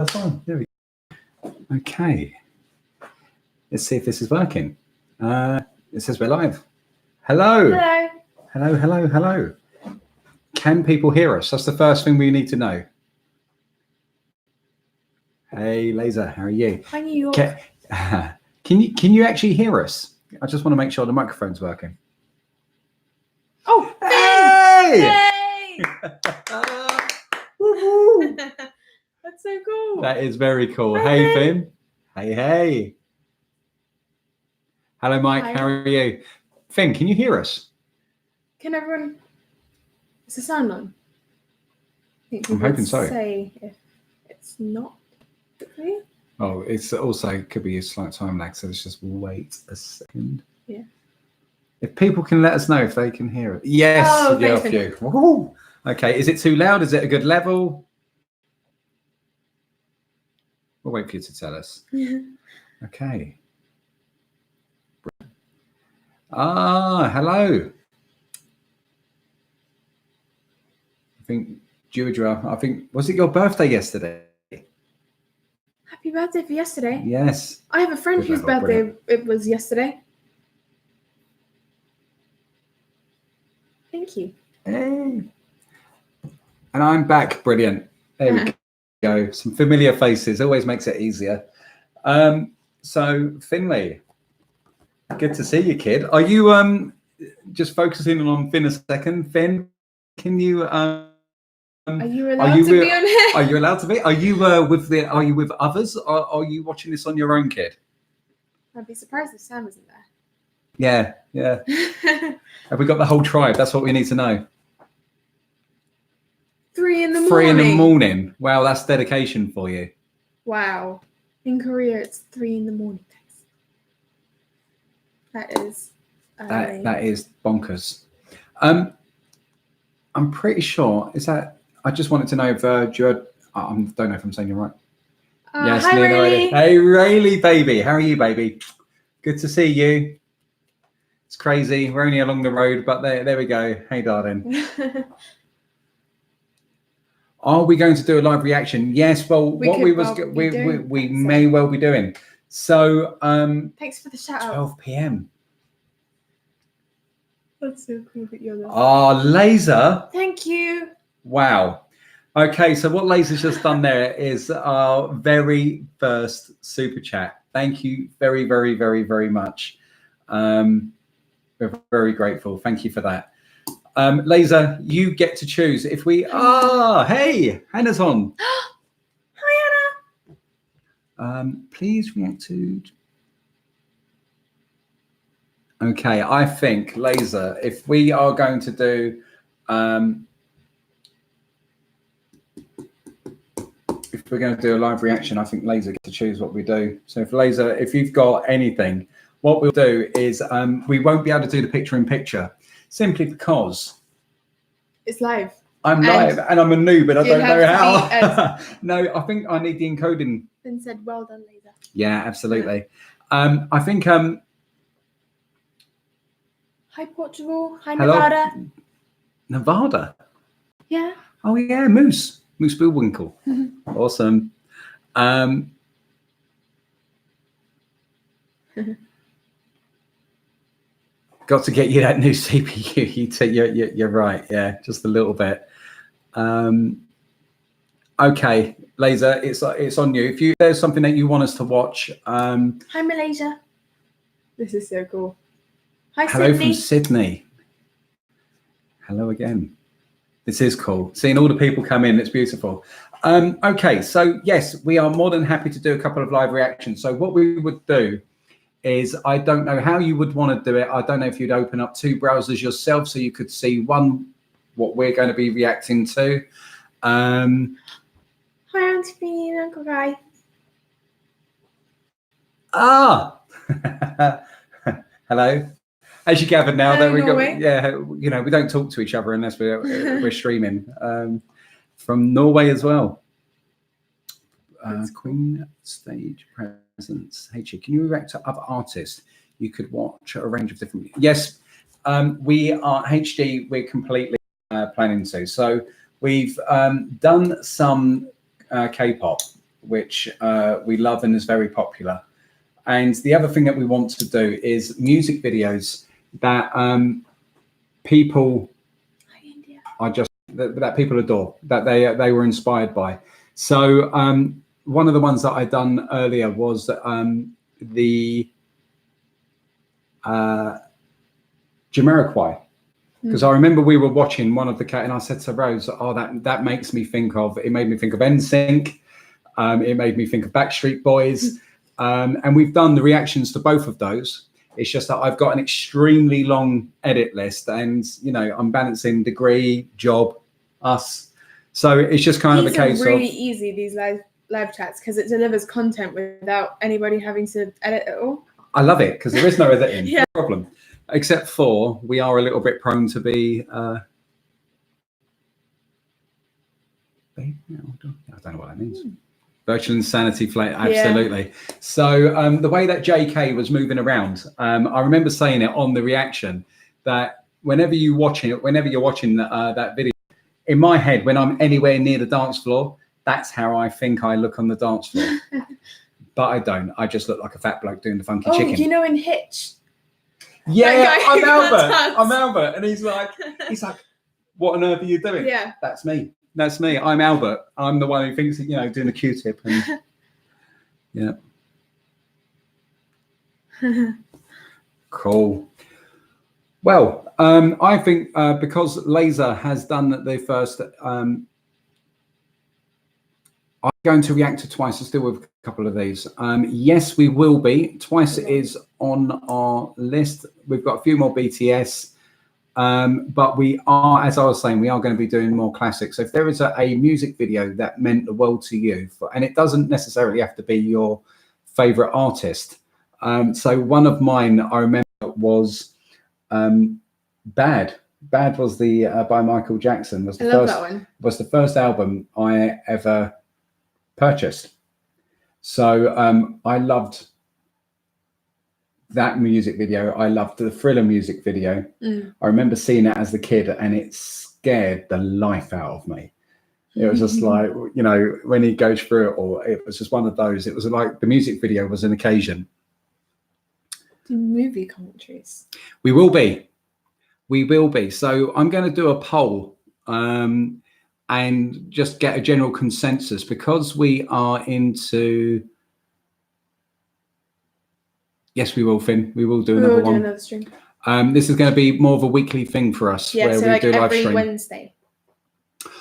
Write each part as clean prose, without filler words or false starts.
That's fine. There we go. Okay. Let's see if this is working. It says we're live. Hello. Hello. Hello, hello, hello. Can people hear us? That's the first thing we need to know. Hey, Laser, how are you? Hi, New York. Can you actually hear us? I just want to make sure the microphone's working. Oh, Hey! Woo-hoo. That's so cool. That is very cool. Hi, Hey, Finn. Finn. Hey, hey. Hello, Mike. Hi. How are you? Finn, can you hear us? Can everyone? Is the sound on? I think I'm people hoping would so. Say if it's not. Really? Oh, it's also could be a slight time lag, so let's just wait a second. Yeah. If people can let us know if they can hear it. Yes, Oh, yeah, thanks, a few. Woo. Okay, is it too loud? Is it a good level? We'll wait for you to tell us. Okay. Hello. I think Deirdre, was it your birthday yesterday? Happy birthday for yesterday. Yes. I have a friend Good whose level, birthday brilliant. it was yesterday. Thank you. Hey. And I'm back. Brilliant. There we go. Some familiar faces always makes it easier. So Finley, good to see you, kid. Are you just focusing on Finn a second? Finn, can you Are you allowed to be on here? Are you allowed to be? Are you with others, or are you watching this on your own, kid? I'd be surprised if Sam isn't there. Yeah. Have we got the whole tribe? That's what we need to know. 3 in the morning. 3 in the morning. Wow, that's dedication for you. Wow. In Korea, it's 3 in the morning. That is. That is bonkers. I'm pretty sure. Is that? I just wanted to know if I don't know if I'm saying you're right. Yes, hi, Nina. Rayleigh. Hey, Rayleigh, baby. How are you, baby? Good to see you. It's crazy. We're only along the road, but there we go. Hey, darling. Are we going to do a live reaction? Yes. Well, we may well be doing. So, thanks for the shout out. 12 p.m. That's so cool that you're there. Laser. Thank you. Wow. Okay, so what Laser's just done there is our very first super chat. Thank you very, very, very, very much. We're very grateful. Thank you for that. Laser, you get to choose if we hey, Hannah's on. Hi, Hannah. Please react to. Okay, I think Laser, if we are going to do if we're going to do a live reaction, I think Laser gets to choose what we do. So if Laser, if you've got anything, what we'll do is we won't be able to do the picture in picture simply because it's live. I'm live and I'm a noob and I don't know how. No, I think I need the encoding. Then said, well done, Laser. Yeah, absolutely. I think hi, Portugal. Hi, Nevada. Nevada? Yeah. Oh, yeah, Moose Bullwinkle. Awesome. Got to get you that new CPU. You're right. Yeah, just a little bit. Okay, Laser, it's on you. If there's something that you want us to watch. Hi, Malaysia. This is so cool. Hi, hello Sydney. from Sydney. Hello again. This is cool. Seeing all the people come in, it's beautiful. Okay, so yes, we are more than happy to do a couple of live reactions. So what we would do is, I don't know how you would want to do it. I don't know if you'd open up 2 browsers yourself so you could see one, what we're going to be reacting to. Hi, Auntie Beanie and Uncle Guy. Hello. As you gathered now, that we Norway. got, we don't talk to each other unless we're streaming from Norway as well. Queen stage presence. Hey, can you react to other artists? You could watch a range of different. Yes, we are HD. We're completely planning to. So we've done some K-pop. which we love and is very popular. And the other thing that we want to do is music videos that people are just that people adore, that they were inspired by. So one of the ones that I done earlier was the Jamiroquai, because I remember we were watching one of the cat, and I said to Rose, "Oh, that makes me think of." It made me think of NSYNC. It made me think of Backstreet Boys, and we've done the reactions to both of those. It's just that I've got an extremely long edit list, and I'm balancing degree, job, us. So it's just kind of a case really of easy, these live chats, because it delivers content without anybody having to edit at all. I love it because there is no editing. No problem, except for we are a little bit prone to be. I don't know what that means. Virtual insanity flame, absolutely. Yeah. So the way that JK was moving around, I remember saying it on the reaction that whenever you're watching that video, in my head, when I'm anywhere near the dance floor, that's how I think I look on the dance floor. But I don't. I just look like a fat bloke doing the funky chicken. You know, in Hitch. Yeah, I'm Albert, and he's like, what on earth are you doing? Yeah, that's me. That's me. I'm Albert. I'm the one who thinks, doing the Q-tip. And yeah. Cool. Well, I think because Laser has done the first, I'm going to react to Twice still with a couple of these. Yes, we will be. Twice is on our list. We've got a few more BTS. But we are, as I was saying, we are going to be doing more classics. So if there is a music video that meant the world to you, and it doesn't necessarily have to be your favorite artist. So one of mine I remember was Bad. Bad was the by Michael Jackson. Was the first album I ever purchased. So I loved that music video. I loved the Thriller music video. I remember seeing it as a kid, and it scared the life out of me. It was just like, when he goes through it all, it was just one of those. It was like the music video was an occasion. Movie commentaries. We will be. So I'm going to do a poll and just get a general consensus, because we are into. Yes, we will, Finn. We will do another one. Another stream. This is going to be more of a weekly thing for us, where we do live every stream. Wednesday.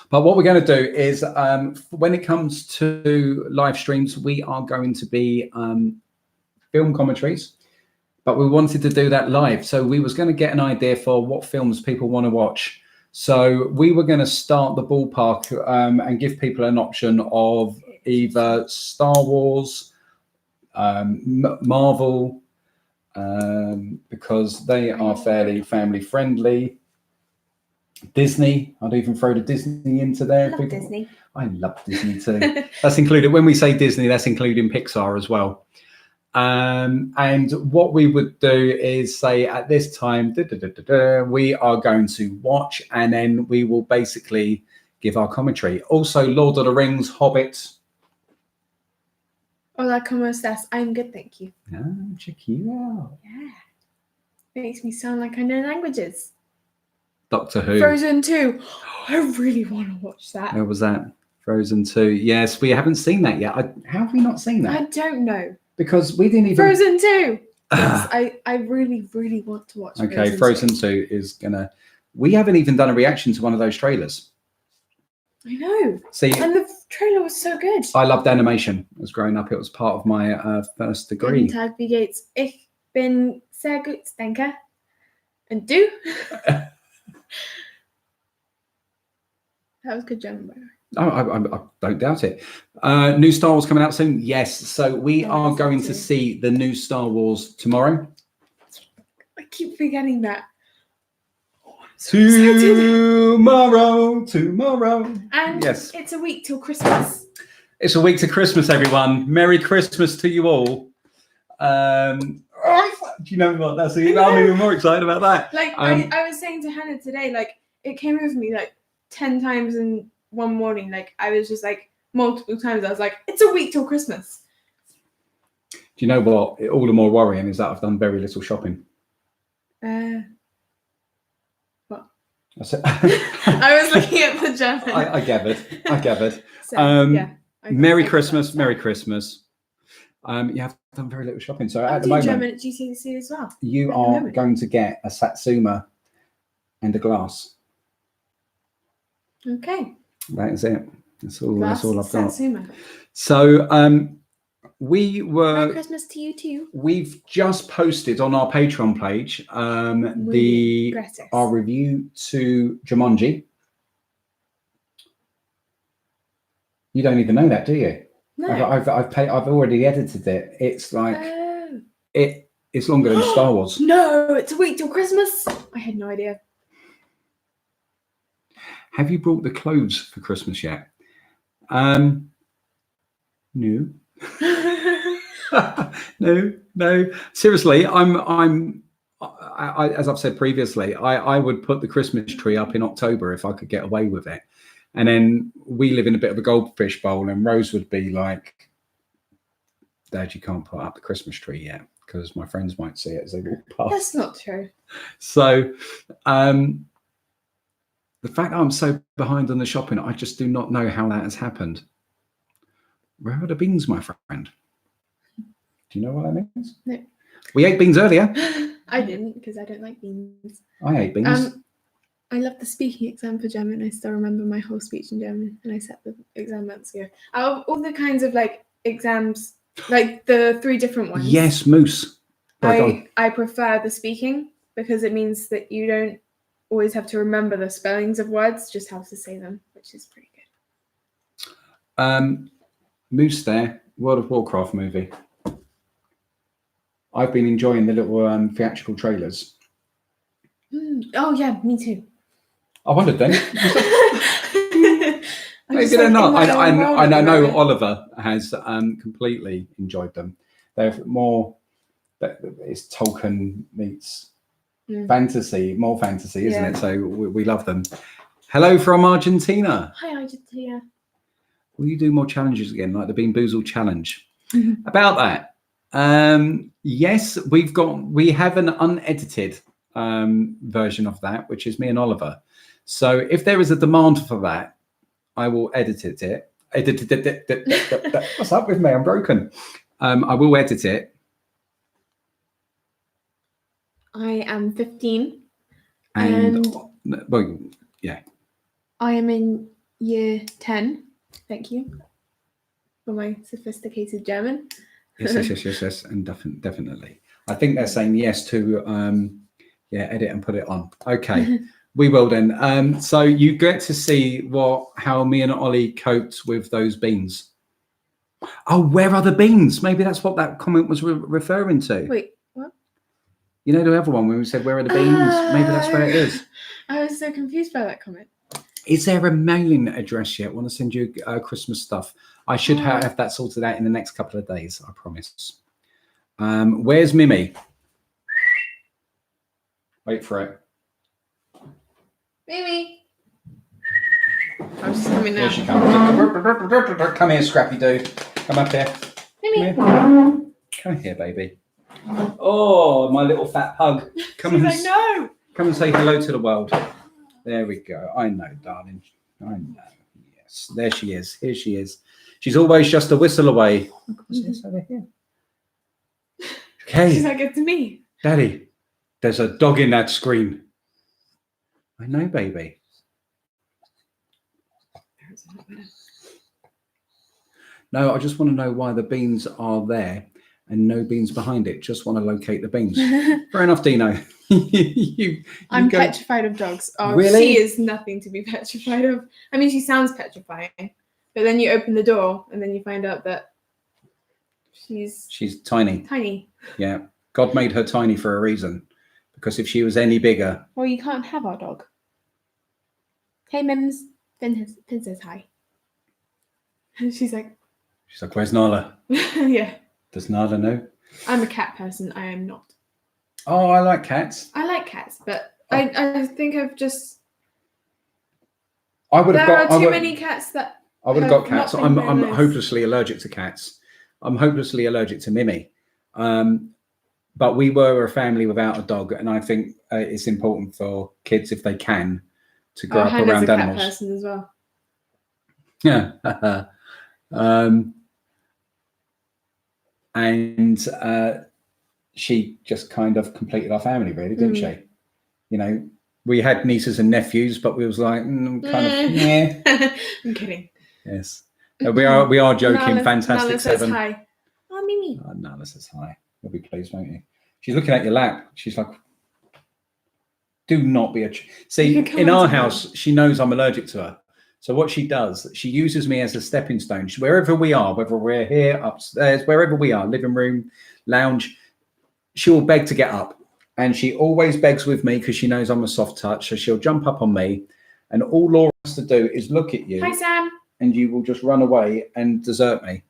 But what we're going to do is, when it comes to live streams, we are going to be film commentaries. But we wanted to do that live, so we was going to get an idea for what films people want to watch. So we were going to start the ballpark and give people an option of either Star Wars, Marvel, because they are fairly family friendly. Disney, I'd even throw the Disney into there. Disney. I love Disney too. That's included, when we say Disney, that's including Pixar as well. And what we would do is say at this time, we are going to watch, and then we will basically give our commentary. Also, Lord of the Rings, Hobbit. Hola, ¿cómo estás? I'm good, thank you. Check you out. Yeah. Makes me sound like I know languages. Doctor Who. Frozen 2. I really want to watch that. Where was that? Frozen 2. Yes, we haven't seen that yet. How have we not seen that? I don't know. Because we didn't even... Frozen 2! Yes, I really, really want to watch Okay, Frozen 2 is going to... We haven't even done a reaction to one of those trailers. I know. See, and the trailer was so good. I loved animation. As growing up, it was part of my first degree. Tag wie geht's? Ich bin sehr gut, danke. And du? That was good German, by the way. Oh, I don't doubt it. New Star Wars coming out soon? Yes. So we are going to see the new Star Wars tomorrow. I keep forgetting that. Tomorrow. And yes, it's a week till Christmas. It's a week to Christmas, everyone. Merry Christmas to you all. Do you know what? I'm even more excited about that. Like I was saying to Hannah today, like it came over me like 10 times in one morning. Like I was just like, multiple times. I was like, it's a week till Christmas. Do you know what? All the more worrying is that I've done very little shopping. What? I said, I was looking at the German. I gathered. So, yeah. Merry Christmas. You have done very little shopping. So at the moment, German at GCC as well. You are going to get a Satsuma and a glass. Okay. That is it. That's all I've got. Satsuma. So Merry Christmas to you too. We've just posted on our Patreon page our review to Jumanji. You don't even know that, do you? No. I've already edited it. It's like it's longer than Star Wars. No, it's a week till Christmas. I had no idea. Have you brought the clothes for Christmas yet? No. No. Seriously, I as I've said previously, I would put the Christmas tree up in October if I could get away with it. And then we live in a bit of a goldfish bowl, and Rose would be like, Dad, you can't put up the Christmas tree yet because my friends might see it as they walk past. That's not true. So the fact that I'm so behind on the shopping, I just do not know how that has happened. Where are the beans, my friend? Do you know what that means? No. We ate beans earlier. I didn't because I don't like beans. I ate beans. I love the speaking exam for German. I still remember my whole speech in German, and I set the exam months ago. Out of all the kinds of like exams, like the 3 different ones. Yes, Moose. I prefer the speaking because it means that you don't always have to remember the spellings of words, just have to say them, which is pretty good. Moose there, World of Warcraft movie. I've been enjoying the little theatrical trailers. Oh yeah, me too. I wondered then. Maybe they're not. I know Oliver has completely enjoyed them. They're more. It's Tolkien meets fantasy, more fantasy, isn't it? So we love them. Hello from Argentina. Hi, Argentina. Will you do more challenges again, like the Bean Boozled challenge? About that, yes, we have an unedited version of that, which is me and Oliver. So if there is a demand for that, I will edit it. What's up with me? I'm broken. I will edit it. I am 15. And well, yeah. I am in year 10. Thank you for my sophisticated German. Yes, and definitely. I think they're saying yes to edit and put it on. Okay, we will then. So you get to see how me and Ollie coped with those beans. Oh, where are the beans? Maybe that's what that comment was referring to. Wait, what? You know the other one when we said where are the beans? Maybe that's where it is. I was so confused by that comment. Is there a mailing address yet? I want to send you Christmas stuff. I should have that sorted out in the next couple of days, I promise. Where's Mimi? Wait for it. Mimi. I'm just coming now. Here she comes. Come here, Scrappy Doo. Come up here. Mimi. Come here, baby. Oh, my little fat pug. She's like, no. Come and say hello to the world. There we go. I know, darling. I know. Yes. There she is. Here she is. She's always just a whistle away. What's over here? Okay. She's like, it's me. Daddy, there's a dog in that screen. I know, baby. No, I just want to know why the beans are there and no beans behind it. Just want to locate the beans. Fair enough, Dino. I'm petrified of dogs. Oh, really? She is nothing to be petrified of. I mean, she sounds petrifying, but then you open the door and then you find out that she's tiny. Tiny. Yeah. God made her tiny for a reason. Because if she was any bigger... Well, you can't have our dog. Hey, Mims. Finn says hi. And she's like, where's Nala? Yeah. Does Nala know? I'm a cat person. I am not. Oh, I like cats. I like cats, but I think I've just... There are too many cats that I would have Have got cats. not been I'm very nice. hopelessly allergic to cats. I'm hopelessly allergic to Mimi. But we were a family without a dog, and I think it's important for kids, if they can, to grow up Hannah's around a cat animals. person as well. Yeah. And she just kind of completed our family, really, didn't she? You know, we had nieces and nephews, but we was like, kind of, yeah. I'm kidding. Yes. We are joking. Nala, Fantastic Nala says Seven. hi. Oh, Mimi. Nala says hi. You'll be pleased, won't you? She's looking at your lap. She's like, do not be see, in our house, she knows I'm allergic to her. So what she does, she uses me as a stepping stone. Wherever we are, whether we're here, upstairs, wherever we are, living room, lounge, she will beg to get up. And she always begs with me because she knows I'm a soft touch. So she'll jump up on me. And all Laura has to do is look at you. Hi, Sam. And you will just run away and desert me.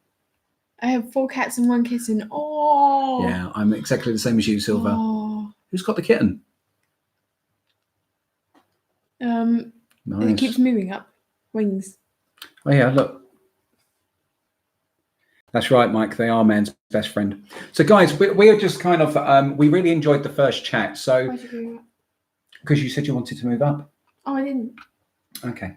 I have 4 cats and 1 kitten. Oh. Yeah, I'm exactly the same as you, Silver. Oh. Who's got the kitten? Nice. It keeps moving up. Wings. Oh, yeah, look. That's right, Mike. They are man's best friend. So, guys, we are just kind of, we really enjoyed the first chat. So, Why'd you do that? Because you said you wanted to move up. Oh, I didn't. Okay.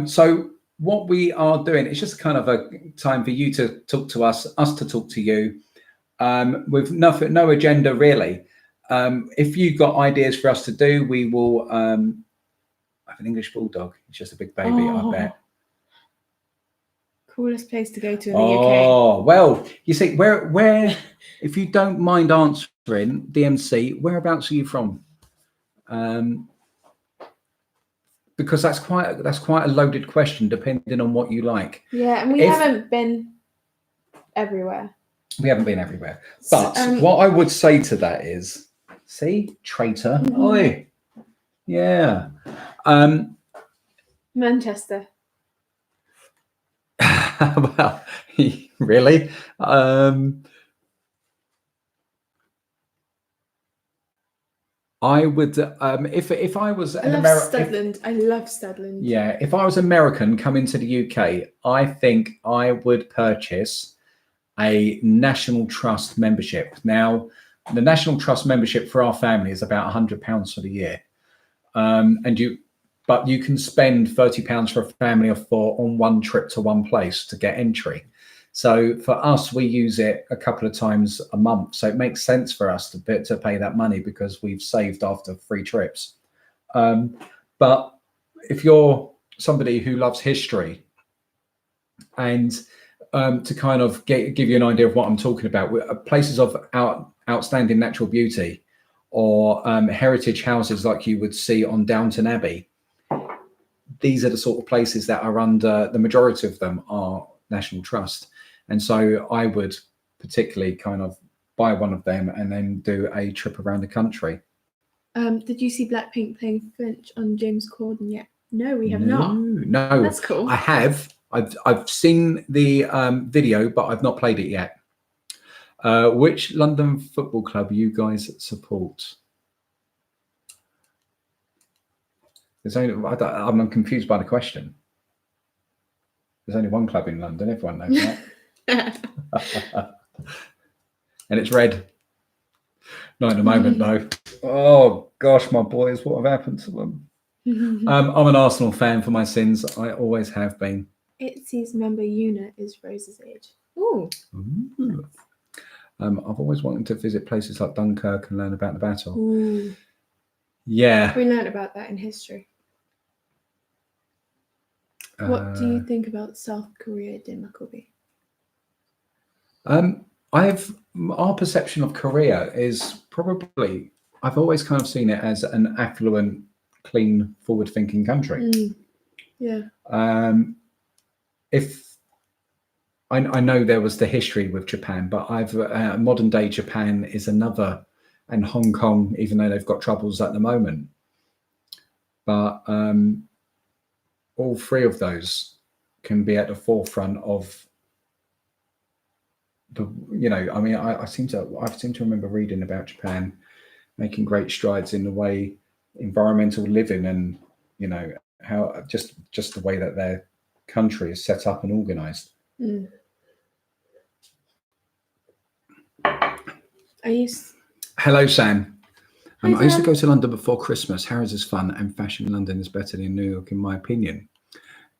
So, what we are doing is just kind of a time for you to talk to us to talk to you, with no agenda, really. If you've got ideas for us to do, we will have an English bulldog. It's just a big baby, I bet. Coolest place to go to in the UK. Oh, well, you see, where, if you don't mind answering, DMC, whereabouts are you from? Because that's quite a loaded question, depending on what you like. Yeah, and we haven't been everywhere. We haven't been everywhere. But what I would say to that is, see, traitor. Oi. Yeah. Manchester. Well, really? I would, if I was an American. I love Studland. Yeah, if I was American coming to the UK, I think I would purchase a National Trust membership. Now, the National Trust membership for our family is about £100 for the year, but you can spend £30 for a family of 4 on one trip to one place to get entry. So for us, we use it a couple of times a month. So it makes sense for us to pay that money because we've saved after 3 trips. But if you're somebody who loves history and to kind of give you an idea of what I'm talking about, places of outstanding natural beauty or heritage houses like you would see on Downton Abbey, these are the sort of places that are under, the majority of them are National Trust. And so I would particularly kind of buy one of them and then do a trip around the country. Did you see Blackpink playing Finch on James Corden yet? No, we have not. No, that's cool. I have. I've seen the video, but I've not played it yet. Which London football club you guys support? There's only, I'm confused by the question. There's only one club in London. Everyone knows that. And it's red. Not at the moment, though. Oh, gosh, my boys, what have happened to them? I'm an Arsenal fan for my sins. I always have been. Itzy's member unit is Rose's age. Ooh. I've always wanted to visit places like Dunkirk and learn about the battle. Ooh. Yeah. We learned about that in history. What do you think about South Korea, dear Mucklebee? Our perception of Korea is probably, I've always kind of seen it as an affluent, clean, forward-thinking country. Yeah. If I know there was the history with Japan, but modern day Japan is another, and Hong Kong, even though they've got troubles at the moment. But all 3 of those can be at the forefront of the, you know, I mean, I seem to remember reading about Japan making great strides in the way environmental living and, you know, how just the way that they're country is set up and organised. Mm. Hello, Sam. Hi, I used to Sam. go to London before Christmas. Harrods is fun, and fashion in London is better than New York, in my opinion.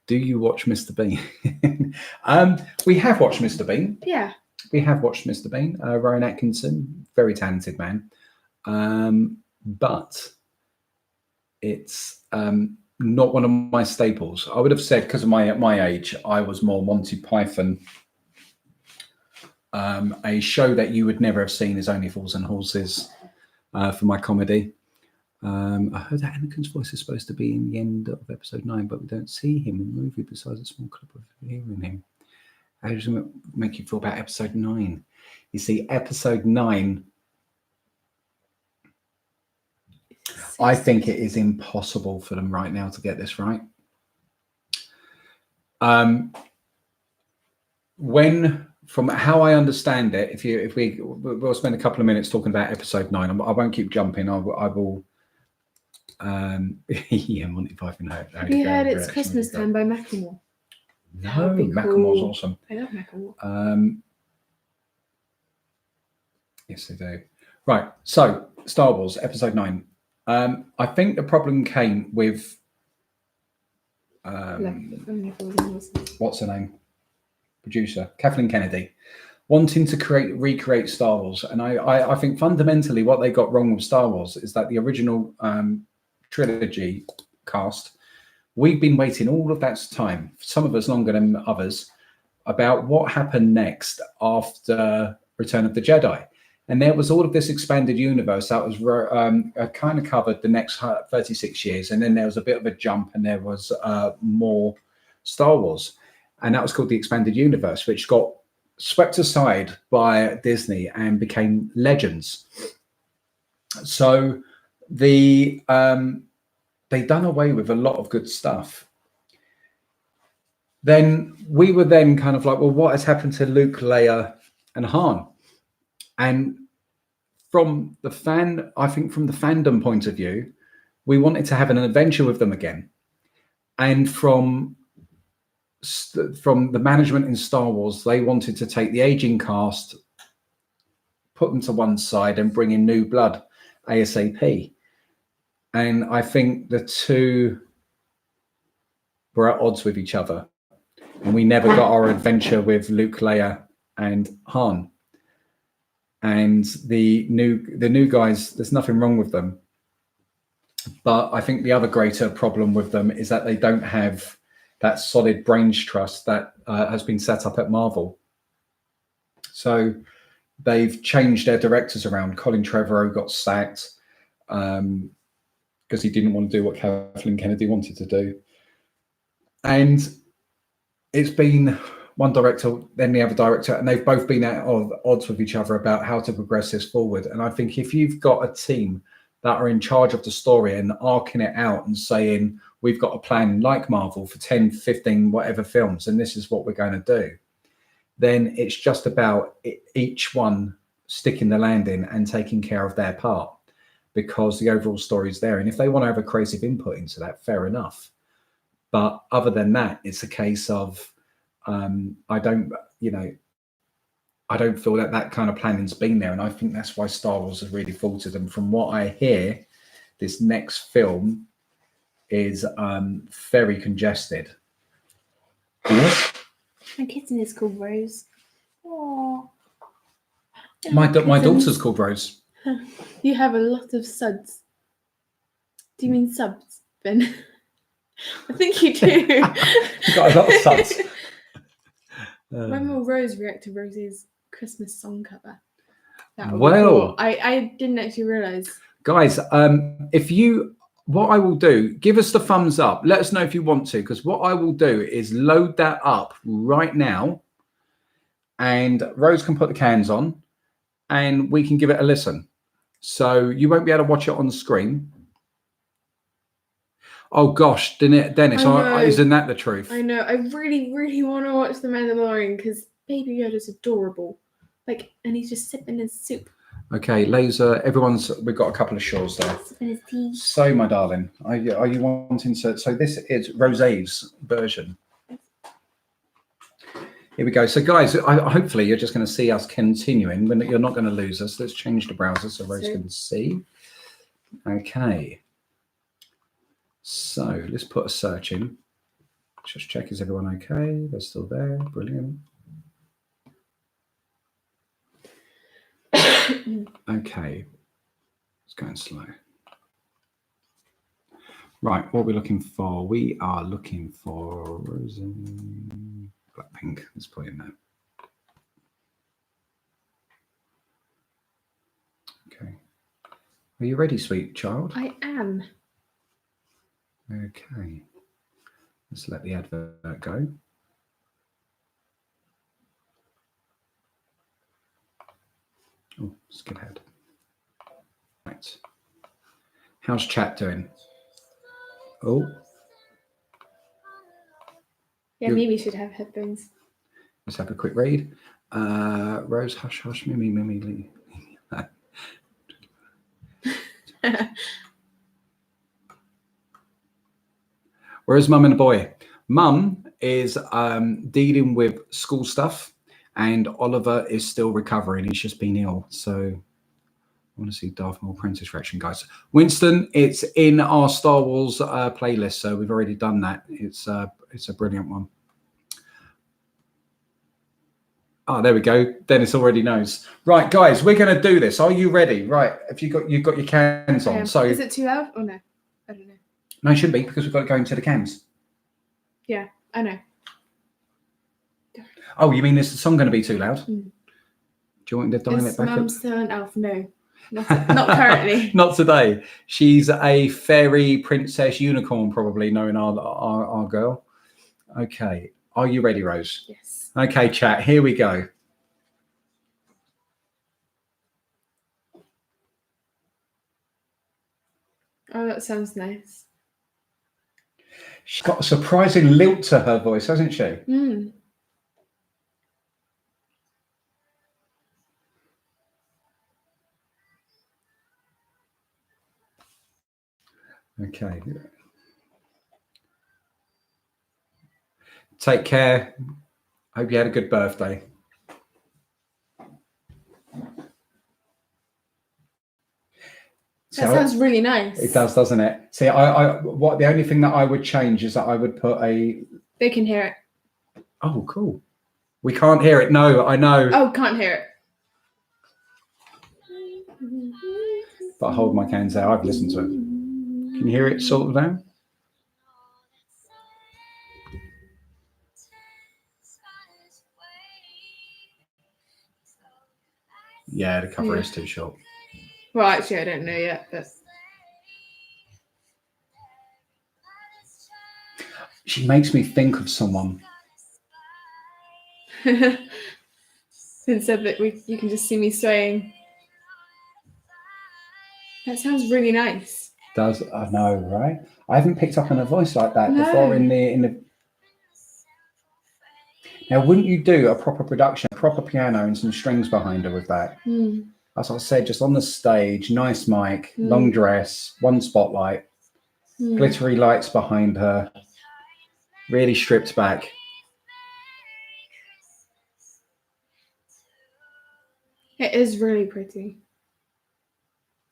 Do you watch Mr. Bean? We have watched Mr. Bean. Yeah. We have watched Mr. Bean. Rowan Atkinson, very talented man. But it's not one of my staples. I would have said, because of my age, I was more Monty Python. A show that you would never have seen is Only Fools and Horses for my comedy. I heard that Anakin's voice is supposed to be in the end of episode 9, but we don't see him in the movie besides a small clip of hearing him. How does it make you feel about episode 9? You see, episode 9, I think it is impossible for them right now to get this right. From how I understand it, we'll spend a couple of minutes talking about episode 9. I won't keep jumping. I will. Yeah, Monty Python. Have you heard It's Christmas Time by Macklemore? No, Macklemore's awesome. I love Macklemore. Yes, they do. Right, so Star Wars Episode 9. I think the problem came with what's her name? Producer Kathleen Kennedy wanting to recreate Star Wars, and I think fundamentally what they got wrong with Star Wars is that the original trilogy cast, we've been waiting all of that time, some of us longer than others, about what happened next after Return of the Jedi. And there was all of this expanded universe that was kind of covered the next 36 years. And then there was a bit of a jump and there was more Star Wars. And that was called the expanded universe, which got swept aside by Disney and became Legends. So they done away with a lot of good stuff. Then we were then kind of like, well, what has happened to Luke, Leia, and Han? And from the fandom point of view, we wanted to have an adventure with them again. And from the management in Star Wars, they wanted to take the aging cast, put them to one side, and bring in new blood ASAP. And I think the two were at odds with each other, and we never got our adventure with Luke, Leia, and Han. And the new guys, there's nothing wrong with them, but I think the other greater problem with them is that they don't have that solid brains trust that has been set up at Marvel. So they've changed their directors around. Colin Trevorrow got sacked because he didn't want to do what Kathleen Kennedy wanted to do. And it's been one director, then the other director, and they've both been at odds with each other about how to progress this forward. And I think if you've got a team that are in charge of the story and arcing it out and saying, we've got a plan like Marvel for 10, 15, whatever films, and this is what we're going to do, then it's just about each one sticking the landing and taking care of their part, because the overall story is there. And if they want to have a creative input into that, fair enough. But other than that, it's a case of, I don't feel that kind of planning's been there. And I think that's why Star Wars has really faltered. And from what I hear, this next film is very congested. My kitten is called Rose. Aww. My daughter's called Rose. You have a lot of suds. Do you mean subs, Ben? I think you do. You've got a lot of suds. When will Rose react to Rose's Christmas song cover? Well, cool. I didn't actually realise. Guys, what I will do, give us the thumbs up. Let us know if you want to, because what I will do is load that up right now, and Rose can put the cans on, and we can give it a listen. So you won't be able to watch it on the screen. Oh gosh, Dennis, isn't that the truth? I know. I really, really want to watch The Mandalorian because Baby Yoda's adorable. And he's just sipping his soup. Okay, Laser, we've got a couple of shores there. Sipping his tea. So, my darling, are you wanting to? So this is Rosé's version. Here we go. So, guys, hopefully you're just going to see us continuing. You're not going to lose us. Let's change the browser so Rose can see. Okay. So let's put a search in. Just check, is everyone okay? They're still there. Brilliant. Okay. It's going slow. Right, what are we looking for? We are looking for Rosen Blackpink. Let's put it in there. Okay. Are you ready, sweet child? I am. Okay. Let's let the advert go. Oh, skip ahead. Right. How's chat doing? Oh. Yeah, Mimi should have headphones. Let's have a quick read. Rose, hush, hush, Mimi, Mimi. Where's Mum and the boy? Mum is dealing with school stuff, and Oliver is still recovering. He's just been ill. So I want to see Darth Maul Princess reaction, guys. Winston, it's in our Star Wars playlist, so we've already done that. It's a brilliant one. Oh, there we go. Dennis already knows. Right, guys, we're going to do this. Are you ready? Right, if you've got your cans on. So is it too loud or no? I don't know. No, it shouldn't be because we've got to go into the cans. Yeah, I know. Oh, you mean is the song going to be too loud? Mm. Do you want me to dial it back up? Mum's still an elf? No, not currently. Not today. She's a fairy princess unicorn, probably, knowing our girl. Okay. Are you ready, Rose? Yes. Okay, chat. Here we go. Oh, that sounds nice. She's got a surprising lilt to her voice, hasn't she? Mm. Okay. Take care. Hope you had a good birthday. That sounds really nice. It does, doesn't it? See, the only thing that I would change is that I would put a. They can hear it. Oh, cool. We can't hear it. No, I know. Oh, can't hear it. But I hold my cans there. I've listened to it. Can you hear it sort of now? Yeah, the cover is too short. Well, actually, I don't know yet, but she makes me think of someone. Instead that you can just see me swaying. That sounds really nice. Does I know, right? I haven't picked up on a voice like that before in the. Now, wouldn't you do a proper production, a proper piano and some strings behind her with that? Mm. As I said, just on the stage, nice mic, long dress, one spotlight, glittery lights behind her, really stripped back. It is really pretty.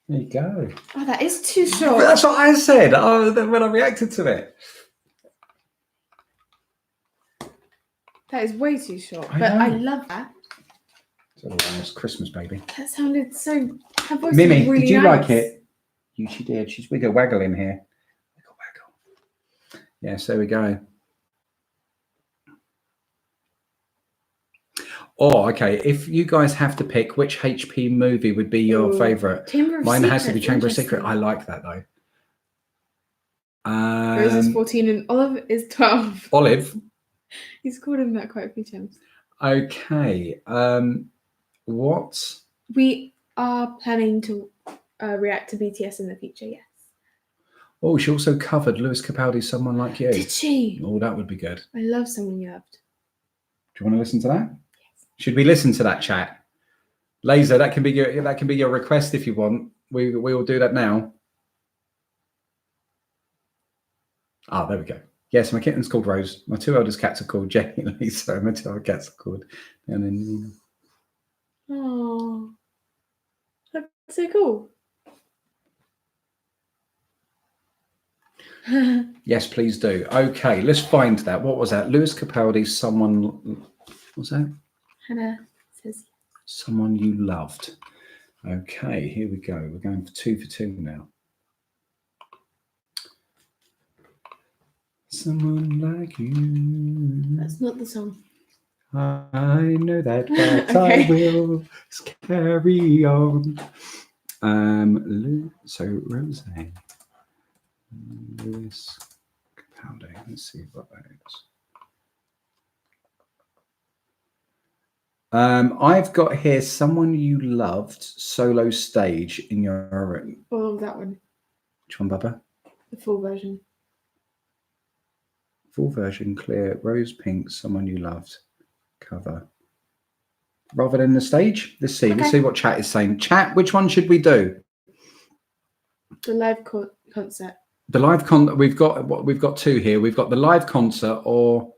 There you go. Oh, that is too short. But that's what I said when I reacted to it. That is way too short, I love that. It's Christmas, baby. That sounded so. Her voice Mimi, really did you nice. like it? She did. She's wiggle waggle in here. Wiggle waggle. Yes, there we go. Oh, okay. If you guys have to pick, which HP movie would be your favourite? Mine has to be Chamber of Secret. I like that though. Rose is 14 and Olive is 12. Olive. He's called him that quite a few times. Okay. What? We are planning to react to BTS in the future, yes. Oh, she also covered Lewis Capaldi's Someone Like You. Did she? Oh, that would be good. I love Someone You Loved. Do you want to listen to that? Yes. Should we listen to that, chat? Laser, that can be your request if you want. We will do that now. Ah, there we go. Yes, my kitten's called Rose. My 2 eldest cats are called Jenny and Lisa. My 2 other cats are called. And then, Oh, that's so cool. yes, please do. Okay, let's find that. What was that? Lewis Capaldi's Someone. What was that? Hannah says, Someone You Loved. Okay, here we go. We're going for 2 for 2 now. Someone like you. that's not the song. I know that, but Okay. I will carry on. So Rose, Lewis Capaldi. Let's see what that is. I've got here Someone You Loved solo stage in your room. Oh, that one. Which one, Bubba? The full version. Full version, clear, rose pink, Someone You Loved cover. Rather than the stage, let's see. Okay. Let's see what chat is saying. Chat, which one should we do? The live concert. The live we've got 2 here. We've got the live concert, or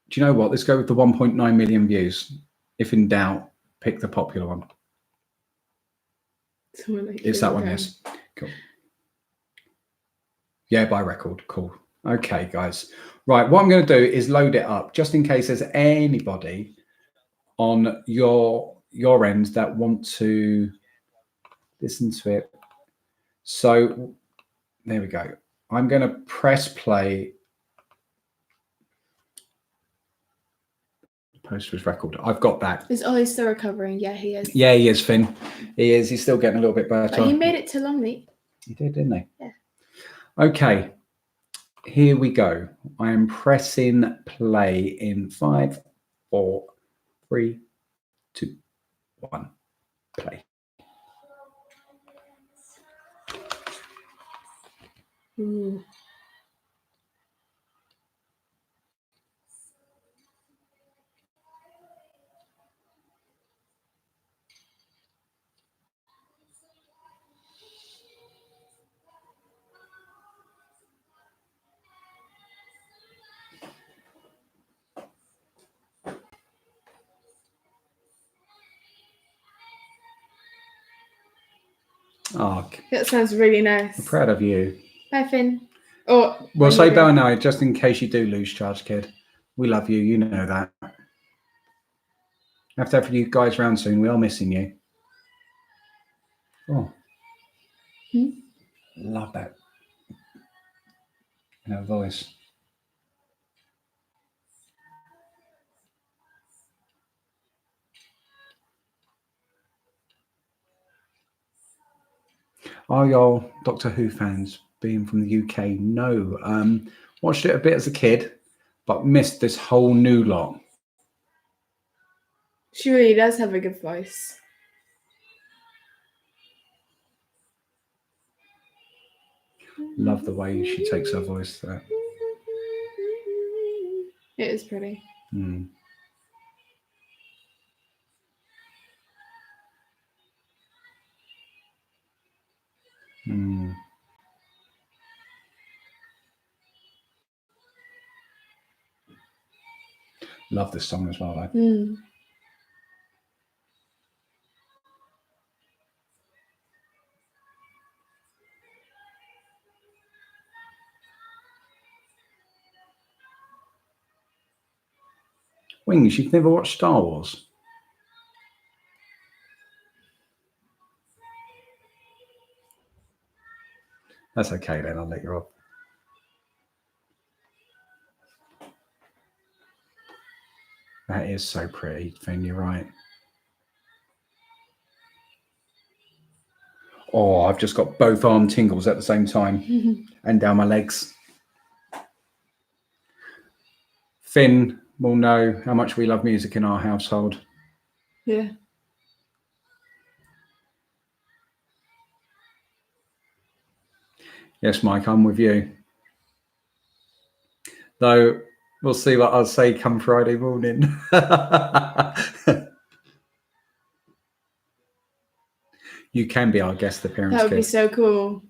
do you know what? Let's go with the 1.9 million views. If in doubt, pick the popular one. It's that one, yes. Cool. Yeah, by record. Cool. Okay, guys. Right, what I'm going to do is load it up just in case there's anybody on your end that want to listen to it. So there we go. I'm going to press play. Post was record. I've got that. Is Ollie still recovering? Yeah, he is. Yeah, he is, Finn. He is. He's still getting a little bit better. But he made it to Longleat. He did, didn't he? Yeah. Okay. Here we go. I am pressing play in 5, 4, 3, 2, 1. Play. Ooh. Oh, that sounds really nice. I'm proud of you. Bye, Finn. Oh, Well, say bye now, just in case you do lose charge, kid. We love you. You know that. I have to have you guys round soon. We are missing you. Oh. Love that. In her voice. Are y'all Doctor Who fans? Being from the UK? No. Watched it a bit as a kid, but missed this whole new lot. She really does have a good voice. Love the way she takes her voice there. It is pretty. Mm. Mm. Love this song as well, though. Mm. Wings, you've never watched Star Wars? That's okay then, I'll let you off. That is so pretty, Finn, you're right. Oh, I've just got both arm tingles at the same time and down my legs. Finn will know how much we love music in our household. Yeah. Yes, Mike, I'm with you. Though we'll see what I'll say come Friday morning. You can be our guest appearance. That would kid. be so cool.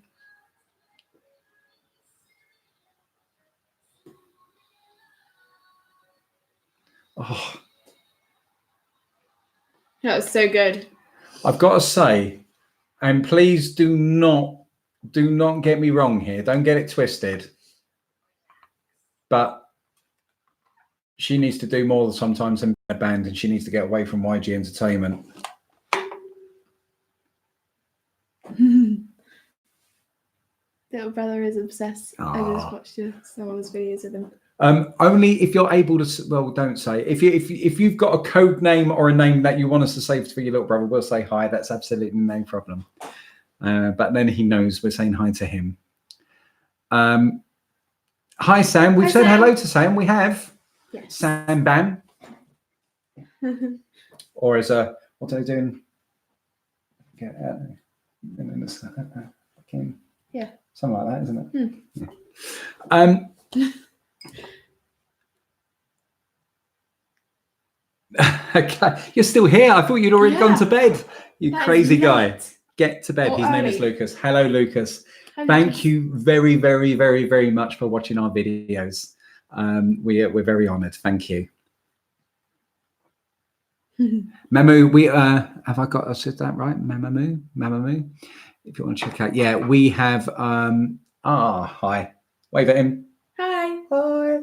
Oh, That was so good. I've got to say, and please do not get me wrong here. Don't get it twisted. But she needs to do more sometimes than a band, and she needs to get away from YG Entertainment. Little brother is obsessed. I just watched some of his videos of him. Only if you're able to. Well, don't say. If you've got a code name or a name that you want us to save for your little brother, we'll say hi. That's absolutely no problem. But then he knows we're saying hi to him. Hi Sam. We've said hello to Sam. We have. Yes. Sam Bam. Or as a what are they doing? Get out. Yeah. Something like that, isn't it? Yeah. Okay, you're still here. I thought you'd already gone to bed. You crazy guy. Get to bed. His name is Lucas. Hello, Lucas. Thank you very, very, very, very much for watching our videos. We're very honoured. Thank you. Mamu, we have I said that right? Mamamoo. If you want to check out, yeah, we have. Hi. Wave at him. Hi.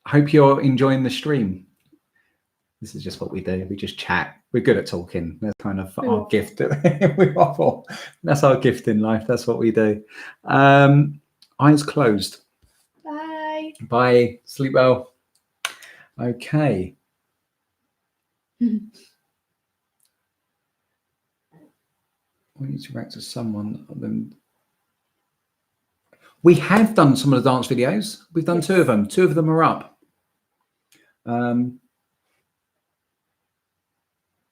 Hope you're enjoying the stream. This is just what we do. We just chat. We're good at talking. That's kind of our gift. We waffle. That's our gift in life. That's what we do. Eyes closed. Bye. Bye. Sleep well. Okay. We need to react to someone. We have done some of the dance videos. We've done two of them. Two of them are up.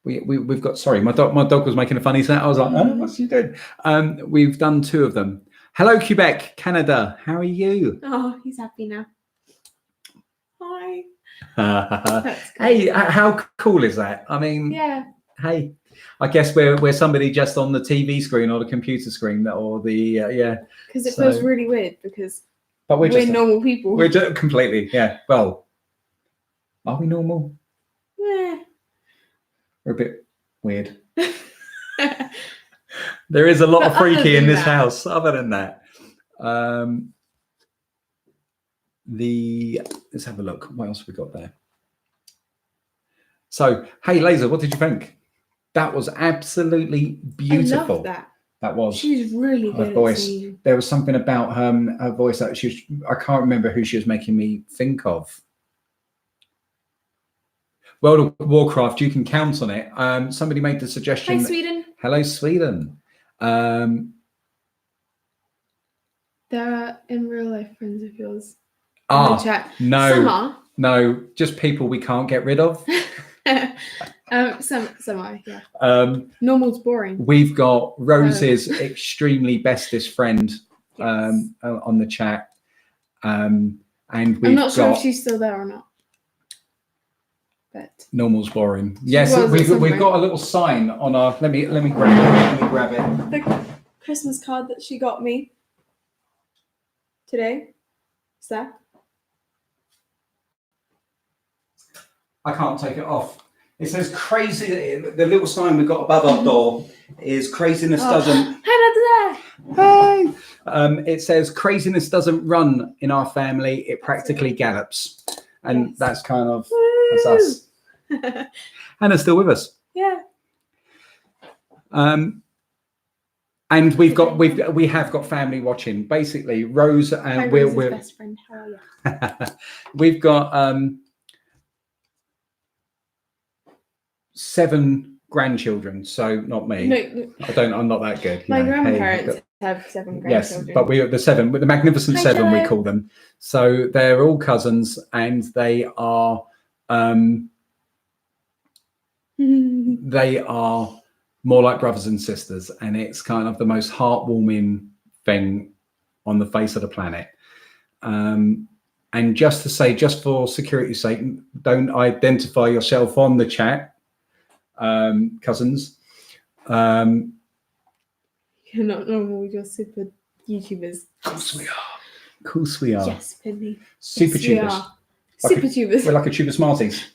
We've got. Sorry, my dog was making a funny sound. I was like, oh, what's she doing? We've done two of them. Hello, Quebec, Canada. How are you? Oh, he's happy now. Hi. Hey, how cool is that? I mean, yeah. Hey, I guess we're somebody just on the TV screen or the computer screen or the yeah. Because it feels really weird because we're just normal people. We're just completely Well, are we normal? Yeah. We're a bit weird. There is a lot of freaky in this house. Other than that, let's have a look. What else have we got there? So, hey, Laser, what did you think? That was absolutely beautiful. I love that. That was. She's really good. Her voice. There was something about her voice that I can't remember who she was making me think of. World of Warcraft, you can count on it. Somebody made the suggestion. Hi, Sweden. Hello, Sweden. They're in real life friends of yours. In the chat. No. Some are. No, just people we can't get rid of. Some are, yeah. Normal's boring. We've got Rose's extremely bestest friend on the chat. And I'm not sure if she's still there or not. But normal's boring. Yes, we've got a little sign on our. Let me grab it. The Christmas card that she got me today. Is that? I can't take it off. It says crazy. The little sign we've got above our door is craziness doesn't. Hey. It says craziness doesn't run in our family. It practically gallops, and that's kind of that's us. Hannah's still with us. Yeah. And we have got family watching. Basically, Rose and we're best friend. How are you? We've got 7 grandchildren, so not me. No. I'm not that good. My grandparents have 7 grandchildren. Yes, but we are the 7, with the magnificent 7 we call them. So they're all cousins, and they are more like brothers and sisters, and it's kind of the most heartwarming thing on the face of the planet. And just to say, just for security's sake, don't identify yourself on the chat. Cousins, you're not normal, you're super YouTubers. Of course we are. Yes, Penny. Super tubers. Super tubers. We're like a tube of Smarties.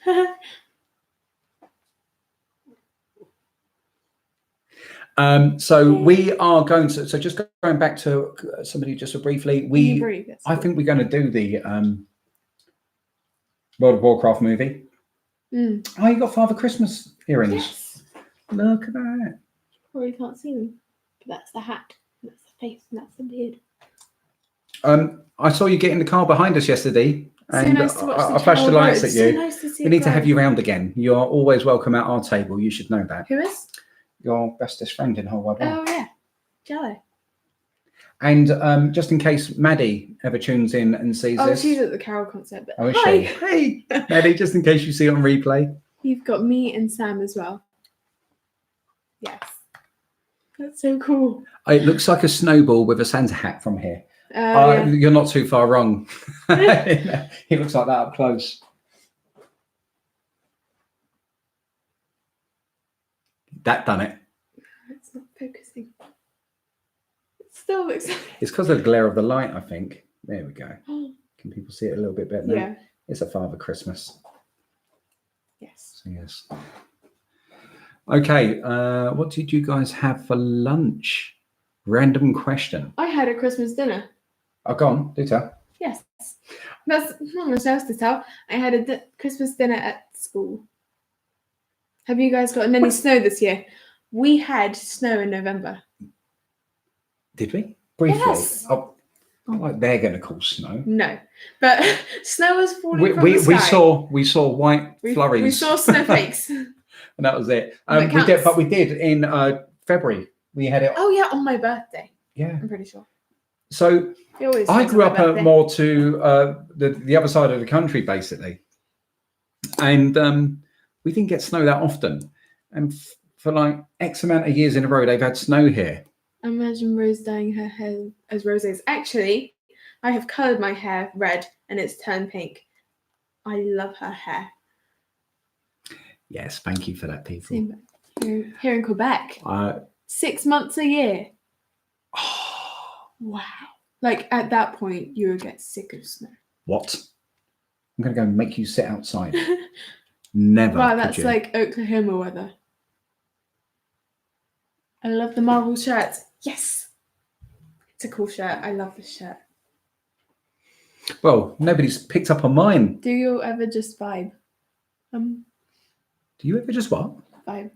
So we are going to. So just going back to somebody just so briefly. I think we're going to do the World of Warcraft movie. Oh, you got Father Christmas earrings. Yes. Look at that. Well, you can't see them, but that's the hat, that's the face, and that's the beard. I saw you get in the car behind us yesterday, and nice to watch I flashed the lights at you. So nice to see we need to have you round again. You are always welcome at our table. You should know that. Who is? Your bestest friend in the whole wide world. Oh yeah, Jello. And just in case Maddie ever tunes in and sees this. Oh, she's at the Carol concert. But is she? Hey, Maddie, just in case you see it on replay. You've got me and Sam as well. Yes. That's so cool. It looks like a snowball with a Santa hat from here. Yeah. You're not too far wrong. He looks like that up close. That done it. It's not focusing. It still looks like... It's because of the glare of the light, I think. There we go. Can people see it a little bit better now? Yeah. It's a Father Christmas. Yes. So yes. Okay. What did you guys have for lunch? Random question. I had a Christmas dinner. Oh, go on. Do tell. Yes. That's not much else to tell. I had a Christmas dinner at school. Have you guys gotten any snow this year? We had snow in November. Did we? Briefly. Yes. Oh, not like they're going to call snow. No, but snow was falling from the sky. We saw white flurries. We saw snowflakes. And that was it. We did in February. We had it. Oh yeah, on my birthday. Yeah, I'm pretty sure. So I grew up more to the other side of the country, basically, and we didn't get snow that often. And for like X amount of years in a row, they've had snow here. Imagine Rose dyeing her hair as Rose is. Actually, I have coloured my hair red and it's turned pink. I love her hair. Yes, thank you for that, people. Same here in Quebec. 6 months a year. Oh, wow. Like at that point, you would get sick of snow. What? I'm going to go and make you sit outside. Never. Wow, that's like Oklahoma weather. I love the Marvel shirt. Yes. It's a cool shirt. I love this shirt. Well, nobody's picked up on mine. Do you ever just vibe? Do you ever just what? Vibe.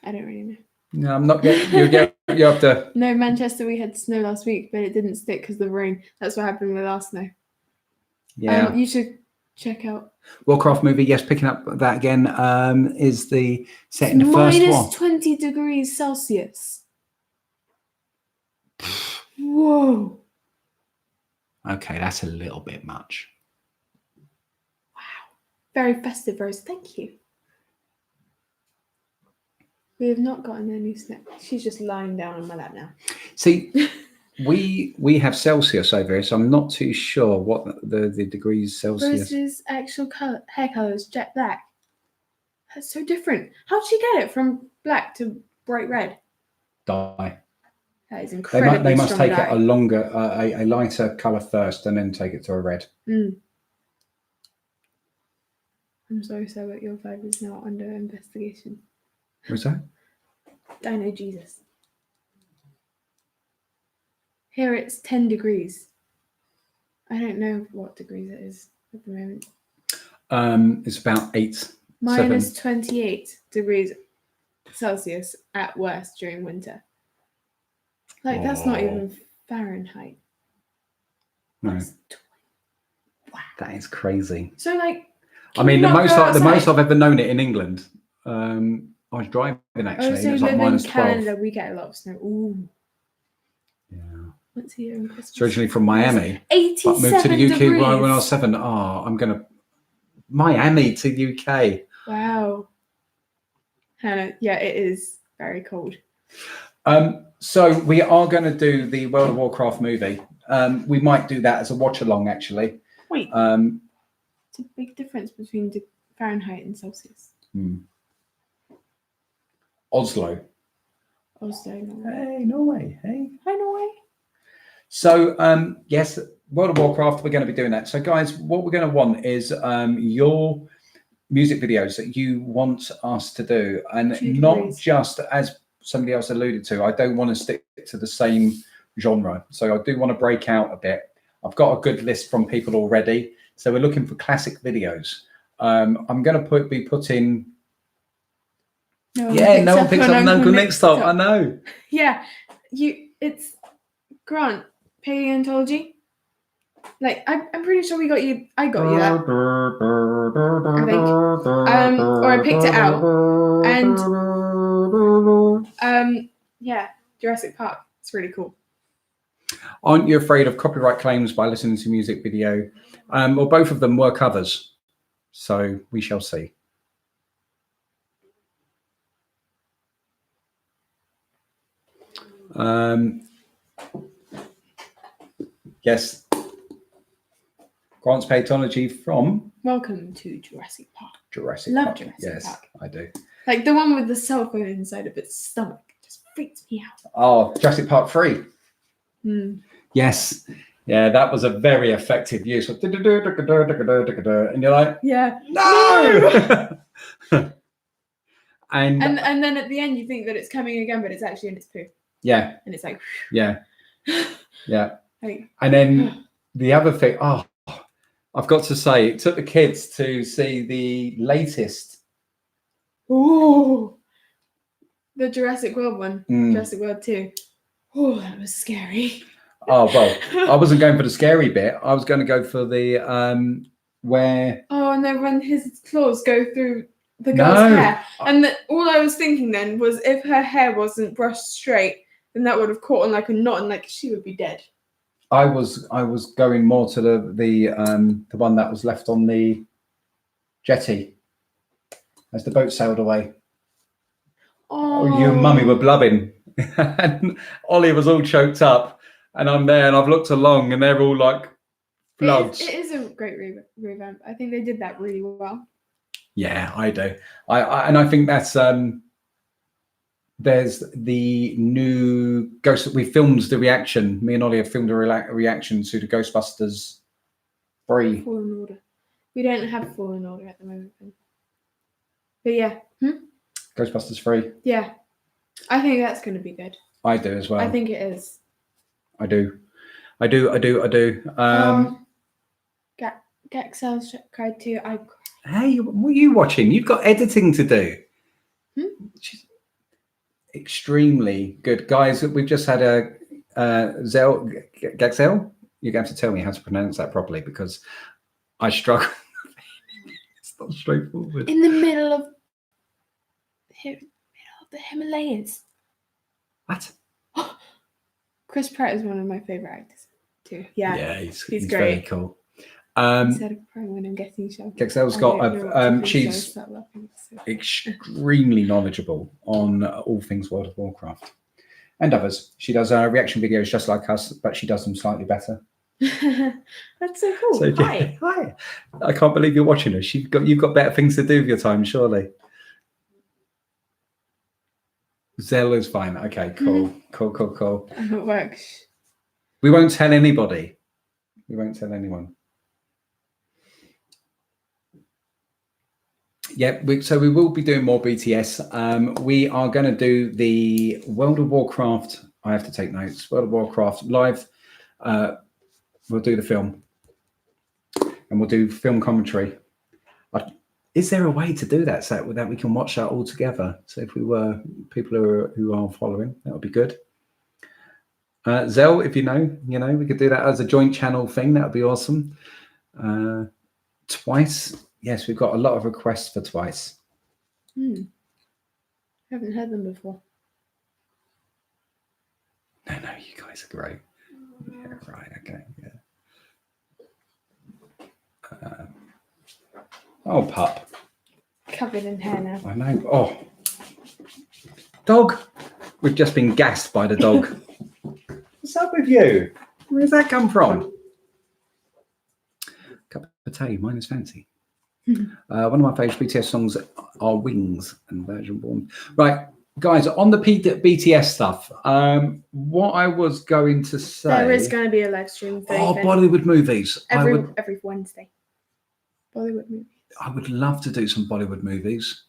I don't really know. No, I'm not getting you have to. No, Manchester, we had snow last week, but it didn't stick because of the rain. That's what happened with our snow. Yeah. You should check out Warcraft movie. Yes, picking up that again. Is the set in the first one. Minus 20 degrees Celsius. Whoa. Okay, that's a little bit much. Wow. Very festive, Rose. Thank you. We have not gotten any snow. She's just lying down on my lap now. See, we have Celsius over here, so I'm not too sure what the degrees Celsius. Rose's actual hair colour is jet black. That's so different. How'd she get it from black to bright red? Dye. That is incredible. They must take it a longer, a lighter colour first, and then take it to a red. I'm so sorry, but your vibe is now under investigation. What's that? Dino Jesus. Here it's 10 degrees. I don't know what degrees it is at the moment. It's about 8. Minus 28 degrees Celsius at worst during winter. Like, that's not even Fahrenheit. No. Wow. That is crazy. So, like, I mean, the most I've ever known it in England. I was driving actually. Oh, so it was like minus -12. Canada, we get a lot of snow. Ooh. Yeah. What's here in Christmas? It's originally from Miami. 87 but moved to the UK degrees. when I was 7. Oh, I'm gonna Miami to UK. Wow. Hannah, yeah, it is very cold. So we are going to do the World of Warcraft movie. We might do that as a watch along actually. Wait. It's a big difference between Fahrenheit and Celsius. Oslo. Norway. Hey, Norway. Hey. Hi, Norway. So, yes, World of Warcraft, we're going to be doing that. So, guys, what we're going to want is your music videos that you want us to do, and not just as somebody else alluded to. I don't want to stick to the same genre, so I do want to break out a bit. I've got a good list from people already, so we're looking for classic videos. I'm going to be putting. No one picks up Uncle Nick's top. I know. Yeah, it's Grant paleontology. Like I'm pretty sure we got you. I got you that. I think. Or I picked it out. And yeah, Jurassic Park. It's really cool. Aren't you afraid of copyright claims by listening to music video? Well, both of them were covers, so we shall see. Yes. Grant's paleontology from Welcome to Jurassic Park. Love Park. Jurassic yes, Park. I do. Like the one with the cell phone inside of its stomach. It just freaks me out. Oh, Jurassic Park 3. Yes. Yeah, that was a very effective use. And you're like, yeah, no. and then at the end you think that it's coming again, but it's actually in its poo. Yeah. And it's like, yeah. Yeah. Like, and then the other thing, I've got to say, it took the kids to see the latest. Oh, the Jurassic World one, Jurassic World 2. Oh, that was scary. Oh, well, I wasn't going for the scary bit. I was going to go for the where. Oh, no, when his claws go through the girl's hair. And all I was thinking then was if her hair wasn't brushed straight, then that would have caught on like a knot and like she would be dead. I was going more to the one that was left on the jetty as the boat sailed away. Oh, you and Mummy were blubbing, and Ollie was all choked up, and I'm there, and I've looked along, and they're all like floods. It is a great revamp. I think they did that really well. Yeah, I do. I think that's there's the new Ghost. We filmed the reaction. Me and Ollie have filmed a reaction to the Ghostbusters 3. Fallen Order. We don't have Fallen Order at the moment. But yeah. Ghostbusters 3. Yeah. I think that's going to be good. I do as well. I think it is. I do. Gexel's cried too. Hey, what are you watching? You've got editing to do. Extremely good, guys. We've just had a Gexel. You're going to have to tell me how to pronounce that properly because I struggle. It's not straightforward. In the middle of the Himalayas. What? Chris Pratt is one of my favorite actors too. Yeah, he's great. Very cool. Instead of crying when I'm getting shot. Gexel's got she's extremely knowledgeable on all things World of Warcraft and others. She does reaction videos just like us, but she does them slightly better. That's so cool. So, hi. Hi. I can't believe you're watching us. You've got better things to do with your time, surely. Zell is fine. Okay, cool. Cool. It works. We won't tell anybody. We won't tell anyone. Yeah, so we will be doing more BTS. We are going to do the World of Warcraft. I have to take notes. World of Warcraft live. We'll do the film, and we'll do film commentary. Is there a way to do that so that we can watch that all together? So if we were people who are following, that would be good. Zell, if you know, we could do that as a joint channel thing. That would be awesome. Twice. Yes, we've got a lot of requests for Twice. Haven't heard them before. No, you guys are great. Yeah, right, okay, yeah. Oh, pup. Covered in hair now. I know. Oh. Dog. We've just been gassed by the dog. What's up with you? Where does that come from? Cup of tea, mine is fancy. One of my favourite BTS songs are Wings and Virgin Born. Right, guys, on the BTS stuff, what I was going to say. There is going to be a live stream. Bollywood movies. Every Wednesday. Bollywood movies. I would love to do some Bollywood movies.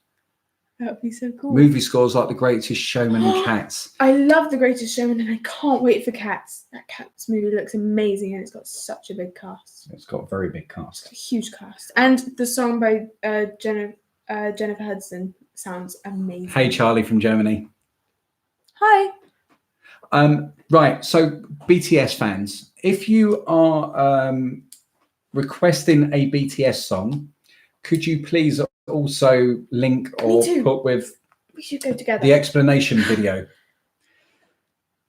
That would be so cool. Movie scores like The Greatest Showman and Cats. I love The Greatest Showman and I can't wait for Cats. That Cats movie looks amazing and it's got such a big cast. It's got a very big cast. It's a huge cast. And the song by Jennifer Hudson sounds amazing. Hey Charlie from Germany. Hi. Right, so BTS fans, if you are requesting a BTS song, could you please also link or put with we should go together the explanation video,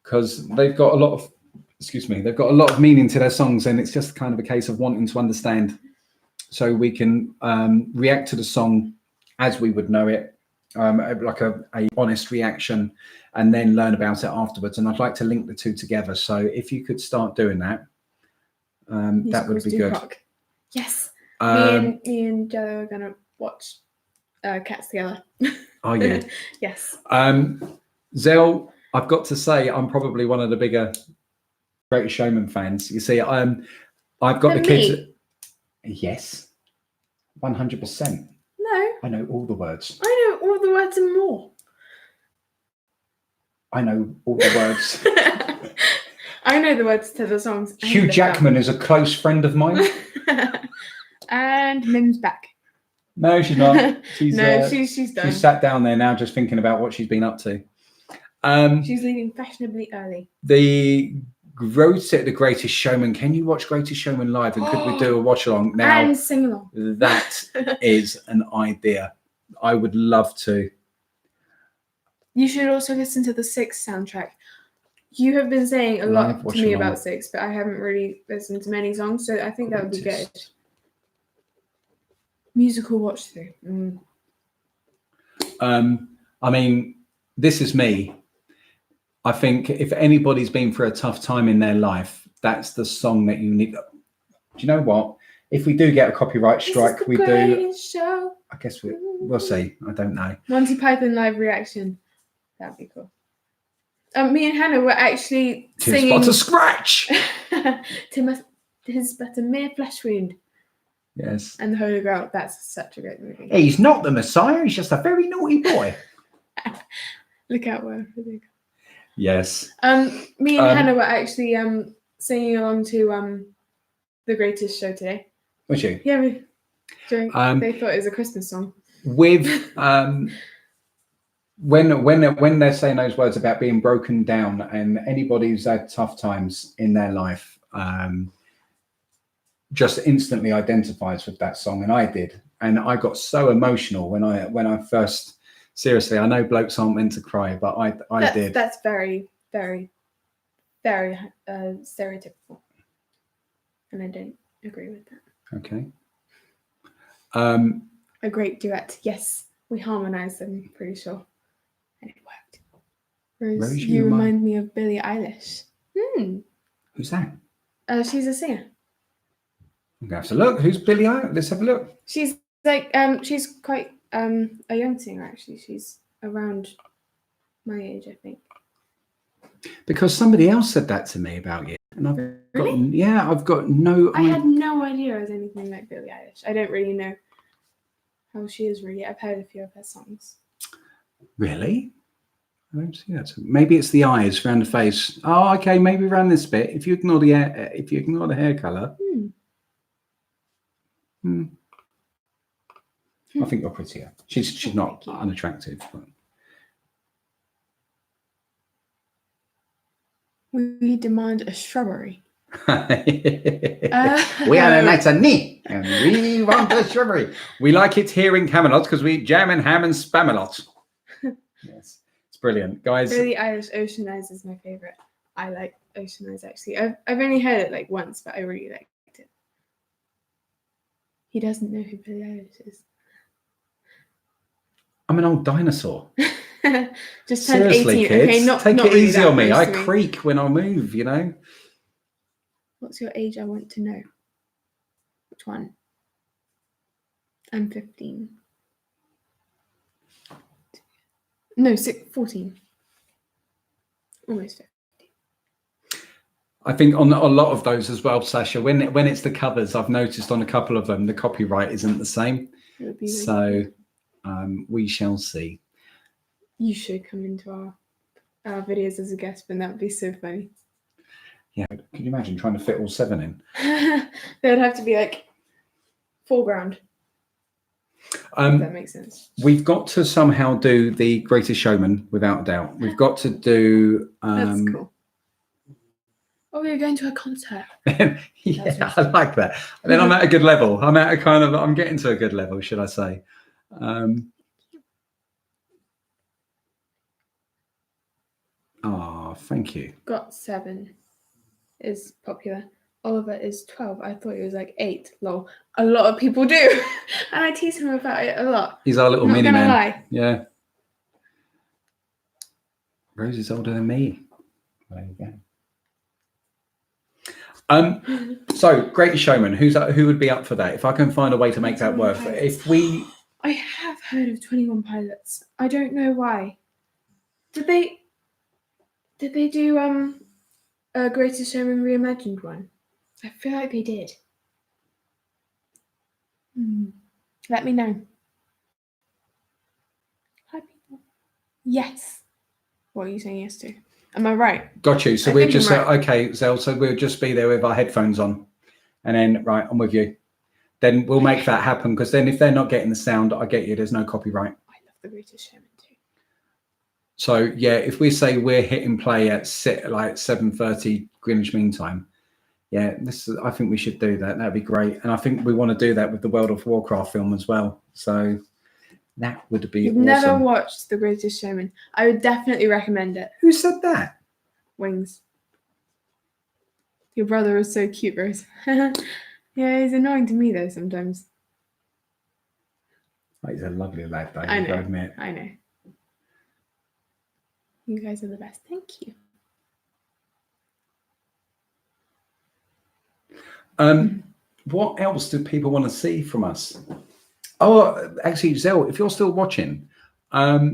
because they've got a lot of meaning to their songs, and it's just kind of a case of wanting to understand so we can react to the song as we would know it, like a honest reaction, and then learn about it afterwards. And I'd like to link the two together, so if you could start doing that, that would be good. Rock. Yes. Me and Joe are gonna watch Cats together. Are you? Yes. Zell, I've got to say, I'm probably one of the bigger Greatest Showman fans. You see, I've got the kids. Yes, 100%. No. I know all the words. I know all the words and more. I know all the words. I know the words to the songs. Hugh Jackman is a close friend of mine. And Mim's back. No, she's not. She's done. She's sat down there now, just thinking about what she's been up to. She's leaving fashionably early. The Greatest Showman. Can you watch Greatest Showman live? And could we do a watch along now? And sing along. That is an idea. I would love to. You should also listen to the Six soundtrack. You have been saying a lot to me about Six, but I haven't really listened to many songs, so I think that would be good. Musical watch through. I mean, this is me. I think if anybody's been through a tough time in their life, that's the song that you need. Do you know what? If we do get a copyright strike, we do. Show. I guess we'll see. I don't know. Monty Python live reaction. That'd be cool. Me and Hannah were actually singing. Tis but a scratch. Tis but a mere flesh wound. Yes. And the Holy Grail. That's such a great movie. He's not the Messiah. He's just a very naughty boy. Look out where they go. Yes. Me and Hannah were actually singing along to The Greatest Show today. Was you? Yeah. They thought it was a Christmas song. With when they're saying those words about being broken down, and anybody who's had tough times in their life just instantly identifies with that song, and I did, and I got so emotional when I first. Seriously, I know blokes aren't meant to cry, but I did. That's very, very, very stereotypical, and I don't agree with that. Okay. A great duet. Yes, we harmonized them. Pretty sure, and it worked. Rose, you remind me of Billie Eilish. Who's that? She's a singer. I'm gonna have to look. Who's Billie Eilish? Let's have a look. She's like she's quite a young singer actually. She's around my age, I think. Because somebody else said that to me about you, and I've got no. I had no idea it was anything like Billie Eilish. I don't really know how she is really. I've heard a few of her songs. Really? I don't see that. Maybe it's the eyes around the face. Oh, okay. Maybe around this bit. If you ignore the hair color. I think you're prettier. She's not unattractive. But... We demand a shrubbery. We are a night knee, and we want a shrubbery. We like it here in Camelot because we jam and ham and spam a lot. Yes, it's brilliant, guys. Billie Eilish, Ocean Eyes is my favorite. I like Ocean Eyes actually. I've only heard it like once, but I really liked it. He doesn't know who Billie Eilish is. I'm an old dinosaur. Just turned 18. Kids, okay, not take not it really easy on me. I me. creak when I move, you know. What's your age? I want to know. Which one? I'm 15. No, 14. Almost 15. I think on a lot of those as well, Sasha, when it's the covers, I've noticed on a couple of them, the copyright isn't the same. It would be really So good. we shall see. You should come into our videos as a guest, but that would be so funny. Yeah, can you imagine trying to fit all 7 in? They would have to be like foreground. If that makes sense. We've got to somehow do the Greatest Showman, without a doubt. We've got to do. That's cool. Oh, we're going to a concert. Yeah, I like that. And then I'm at a good level. I'm getting to a good level, should I say? Thank you. Got 7 is popular. Oliver is 12. I thought he was like 8. Lol. A lot of people do. And I tease him about it a lot. He's our little mini man. Lie. Yeah. Rose is older than me. There you go. So Greatest Showman, who would be up for that? If I can find a way to make that work. I have heard of 21 Pilots. I don't know why. Did they do a Greatest Showman reimagined one? I feel like they did. Let me know. Hi people. Yes. What are you saying yes to? Am I right? Got you. So we'll just say, okay, Zell, so we'll just be there with our headphones on. And then, right, I'm with you. Then we'll make that happen, because then if they're not getting the sound, I get you, there's no copyright. I love the Greatest Showman too. So, yeah, if we say we're hitting play at 7:30 Greenwich Mean Time, yeah, I think we should do that. That'd be great. And I think we want to do that with the World of Warcraft film as well. So that would be awesome. Never watched The Greatest Showman. I would definitely recommend it. Who said that? Wings. Your brother is so cute, Rose. Yeah, he's annoying to me though sometimes. Oh, he's a lovely lad, though. I know. Admit. I know. You guys are the best. Thank you. What else do people want to see from us? Oh, actually, Zell, if you're still watching, I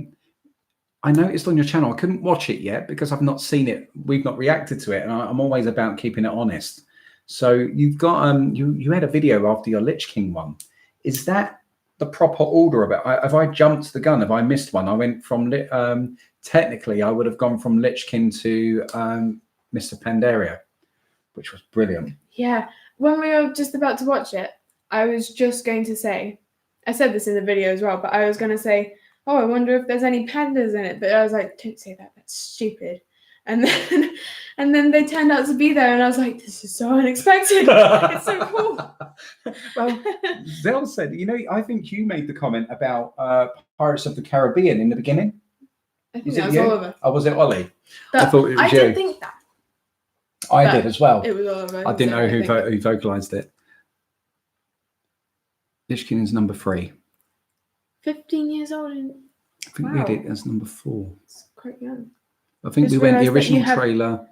noticed on your channel, I couldn't watch it yet because I've not seen it. We've not reacted to it, and I'm always about keeping it honest. So you've got you had a video after your Lich King one. Is that the proper order of it? Have I jumped the gun? Have I missed one? I went from technically I would have gone from Lich King to Mr. Pandaria, which was brilliant. Yeah, when we were just about to watch it, I was just going to say, I said this in the video as well, but I was going to say, oh, I wonder if there's any pandas in it. But I was like, don't say that. That's stupid. And then they turned out to be there, and I was like, this is so unexpected. It's so cool. Well, Zell said, I think you made the comment about Pirates of the Caribbean in the beginning. I think that was Oliver. Oh, was it Ollie? I thought it was you. I didn't think that. I did as well. It was Oliver. I didn't know who vocalized it. Lich King is number 3. 15 years old. I think we had it as number 4. It's quite young. I think we went the original trailer.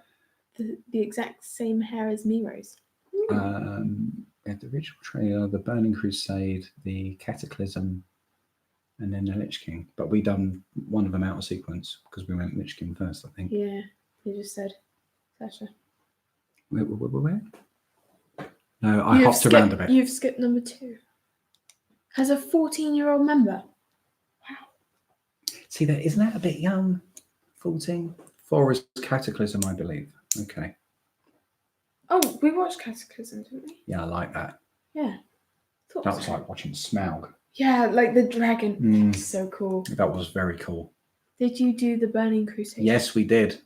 The exact same hair as me, Rose. We had the original trailer, the Burning Crusade, the Cataclysm, and then the Lich King. But we done one of them out of sequence because we went Lich King first, I think. Yeah, you just said Sasha. Where? No, I hopped around a bit. You've skipped number 2. Has a 14-year-old member. Wow. See, isn't that a bit young? 14? 4 is Cataclysm, I believe. Okay. Oh, we watched Cataclysm, didn't we? Yeah, I like that. Yeah. That was like watching Smaug. Yeah, like the dragon. So cool. That was very cool. Did you do the Burning Crusade? Yes, we did.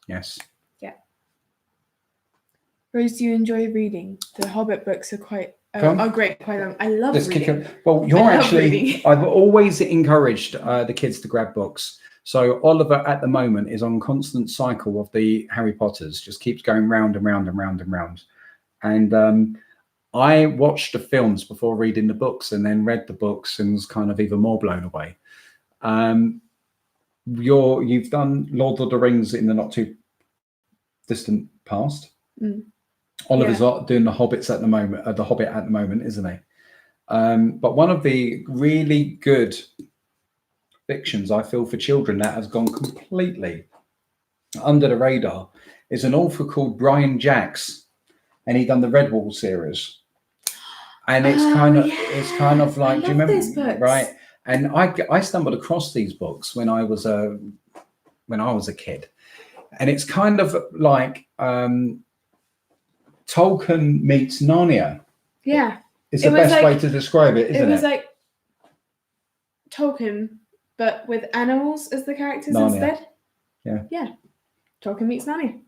Yes. Yeah. Rose, do you enjoy reading? The Hobbit books are quite great, quite long. I love reading. Well, I've always encouraged the kids to grab books. So Oliver at the moment is on constant cycle of the Harry Potters, just keeps going round and round and round and round. And I watched the films before reading the books, and then read the books and was kind of even more blown away. You've done Lord of the Rings in the not too distant past. Oliver's doing the Hobbits at the moment, the Hobbit at the moment, isn't he? But one of the really good fictions I feel for children that has gone completely under the radar is an author called Brian Jacks, and he done the Redwall series. And it's it's kind of like, do you remember those books. Right? And I stumbled across these books when I was a kid, and it's kind of like Tolkien meets Narnia. Yeah, it's the best way to describe it, isn't it? It was like Tolkien, but with animals as the characters Narnia. instead. Yeah. Tolkien meets Narnia.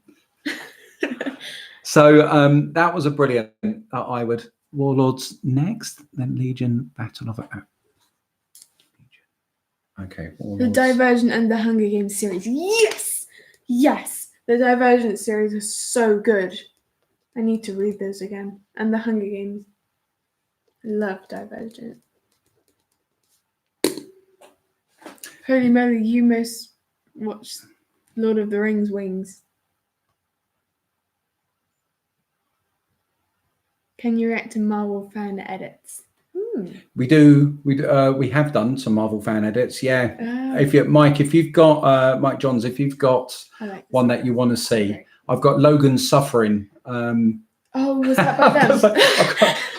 So that was a brilliant. I would Warlords next, then Legion, Battle of Legion. Okay. Warlords. The Divergent and the Hunger Games series. Yes, the Divergent series is so good. I need to read those again. And the Hunger Games. I love Divergent. Holy moly, you must watch Lord of the Rings Wings. Can you react to Marvel fan edits? We do. We have done some Marvel fan edits. Yeah. If you've got Mike Johns, if you've got one that you want to see, I've got Logan Suffering. Was that by them?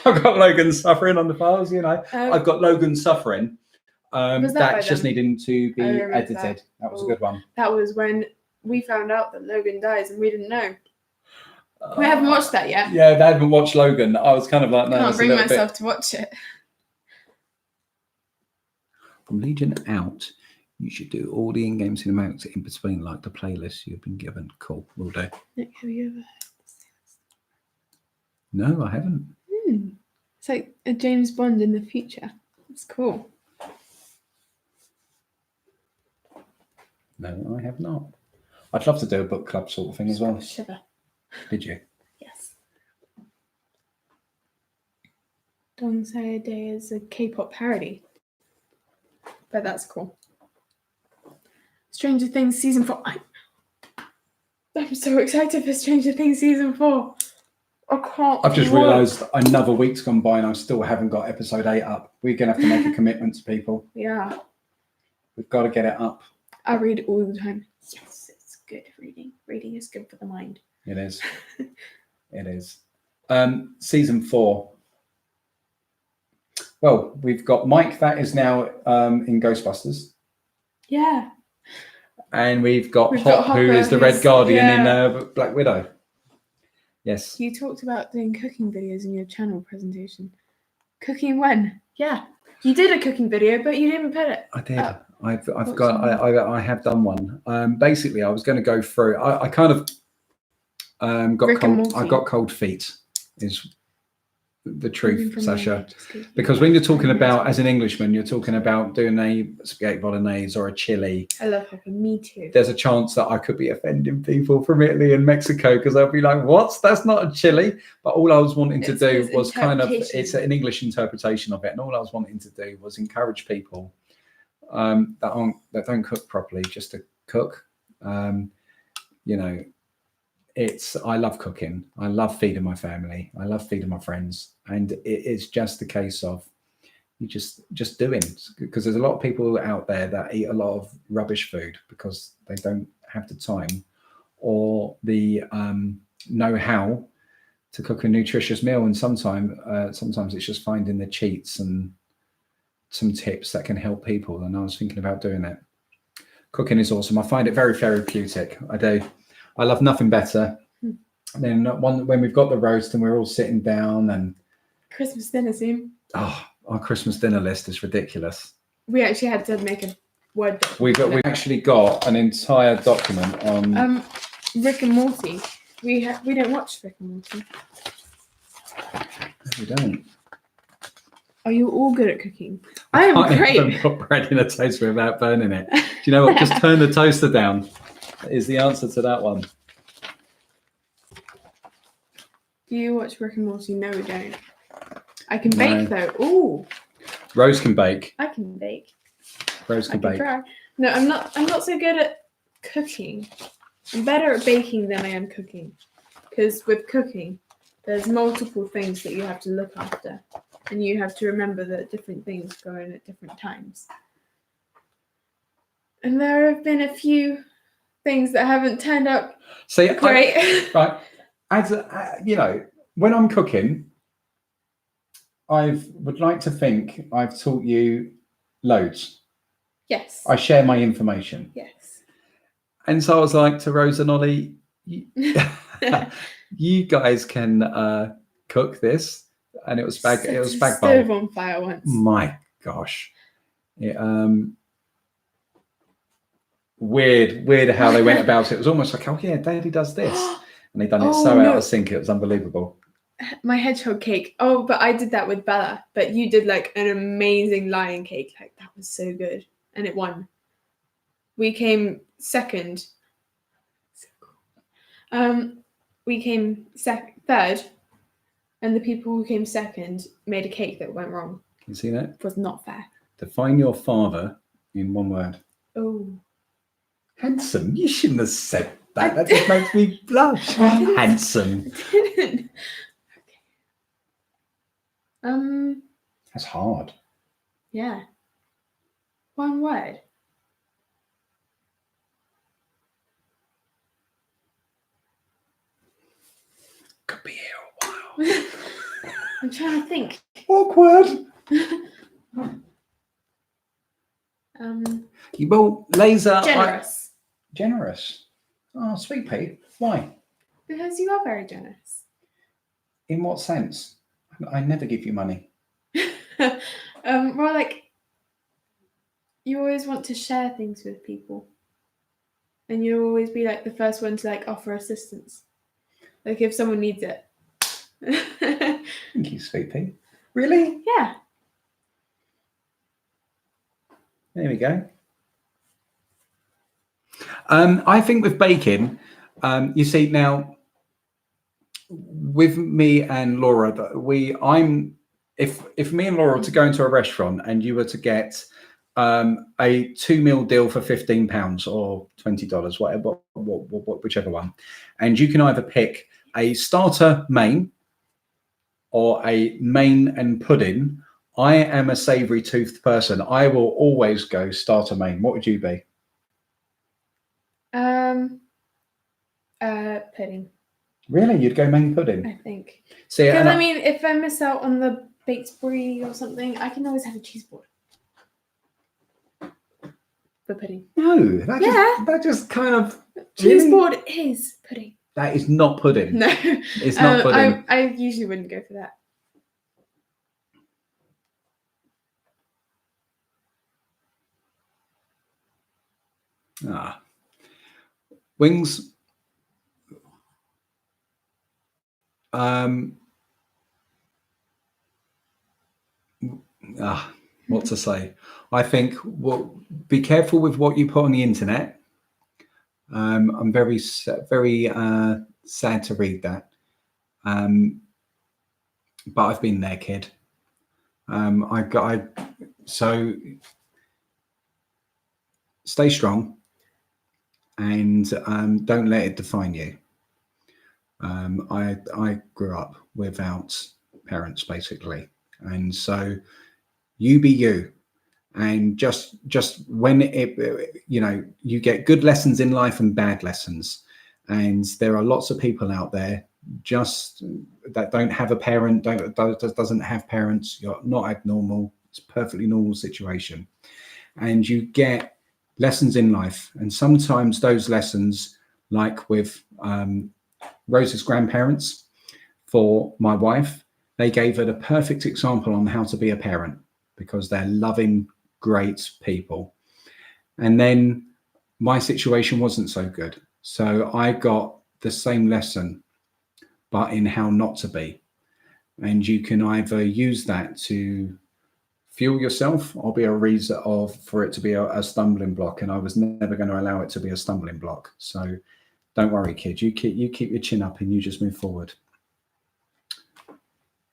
I've got Logan Suffering on the files. I've got Logan Suffering. That's just needing to be edited. That was a good one. That was when we found out that Logan dies and we didn't know. We haven't watched that yet. Yeah, they haven't watched Logan. I was kind of like, no, I can't bring myself to watch it. From Legion out, you should do all the in-game cinematics in between, like the playlist you've been given. Cool, will do. Have you ever heard this? No, I haven't. It's like a James Bond in the future. It's cool. No, I have not. I'd love to do a book club sort of thing as well. Shiver. Did you? Yes. Dong Day is a K-pop parody. But that's cool. Stranger Things season 4. I'm so excited for Stranger Things season 4. I can't. I've just realised another week's gone by and I still haven't got episode 8 up. We're going to have to make a commitment to people. Yeah. We've got to get it up. I read all the time. Yes, it's good reading. Reading is good for the mind. It is. It is. Season 4. Well, we've got Mike that is now in Ghostbusters. Yeah. And we've got Hop, who is the Red Guardian in Black Widow. Yes. You talked about doing cooking videos in your channel presentation. Cooking when? Yeah. You did a cooking video, but you didn't put it. I did. I have done one. Basically, I was going to go through. I kind of got cold feet. Is the truth, Sasha? Because when you're talking about, as an Englishman, you're talking about doing a spaghetti bolognese or a chili. I love cooking. Me too. There's a chance that I could be offending people from Italy and Mexico because they'll be like, "What? That's not a chili." But all I was wanting to do was it's an English interpretation of it, and all I was wanting to do was encourage people that don't cook properly just to cook. I love cooking. I love feeding my family. I love feeding my friends. And it's just a case of you just doing, because there's a lot of people out there that eat a lot of rubbish food because they don't have the time or the know-how to cook a nutritious meal. And sometimes it's just finding the cheats and some tips that can help people. And I was thinking about doing it. Cooking is awesome. I find it very therapeutic. I do. I love nothing better than when we've got the roast and we're all sitting down and Christmas dinner soon. Oh, our Christmas dinner list is ridiculous. We actually had to make a Word document. We've actually got an entire document on Rick and Morty. We don't watch Rick and Morty. No, we don't. Are you all good at cooking? I am great. I haven't put bread in a toaster without burning it. Do you know what? Just turn the toaster down. Is the answer to that one. Do you watch Rick and Morty? No, we don't. I can bake though. Ooh. Rose can bake. I can bake. Rose can bake. Try. No, I'm not so good at cooking. I'm better at baking than I am cooking. Because with cooking, there's multiple things that you have to look after. And you have to remember that different things go in at different times. And there have been a few things that haven't turned out See, great. right. As you know, when I'm cooking, I would like to think I've taught you loads. Yes. I share my information. Yes. And so I was like to Rose and Ollie, you guys can cook this. And it was spag stove bowl. on fire once. My gosh. It, weird how they went about it. It was almost like, oh yeah, Daddy does this. And they done it out of sync. It was unbelievable. My hedgehog cake. Oh, but I did that with Bella. But you did like an amazing lion cake. Like that was so good. And it won. We came second. So cool. We came third. And the people who came second made a cake that went wrong. Can you see that? It was not fair. Define your father in one word. Oh. Handsome. You shouldn't have said that. That just makes me blush. Handsome. I didn't. Okay. That's hard. Yeah. One word. Could be here a while. I'm trying to think. Awkward. Well, laser. Generous. Generous. Oh, sweet Pete. Why? Because you are very generous. In what sense? I never give you money. Well, like you always want to share things with people, and you always be like the first one to like offer assistance, like if someone needs it. Thank you, sweet Pete. Really? Yeah. There we go. I think with baking, you see now with me and Laura, if me and Laura were to go into a restaurant and you were to get a 2 meal deal for £15 or $20, whatever, whichever one, and you can either pick a starter main or a main and pudding. I am a savoury toothed person. I will always go starter main. What would you be? Pudding. Really? You'd go main pudding? I think. See, because I mean, if I miss out on the baked brie or something, I can always have a cheese board. For pudding. No, that just kind of cheese board is pudding. That is not pudding. No, it's not pudding. I usually wouldn't go for that. Wings. What to say? I think be careful with what you put on the internet. I'm very sad to read that. But I've been there, kid. So stay strong and don't let it define you. I grew up without parents, basically, and so you be you. And just when you get good lessons in life and bad lessons, and there are lots of people out there just that don't have a parent, doesn't have parents. You're not abnormal. It's a perfectly normal situation, and you get lessons in life. And sometimes those lessons, like with Rose's grandparents, for my wife, they gave her the perfect example on how to be a parent, because they're loving, great people. And then my situation wasn't so good. So I got the same lesson, but in how not to be. And you can either use that to fuel yourself or be a reason for it to be a stumbling block. And I was never going to allow it to be a stumbling block. So don't worry, kid. You keep your chin up and you just move forward.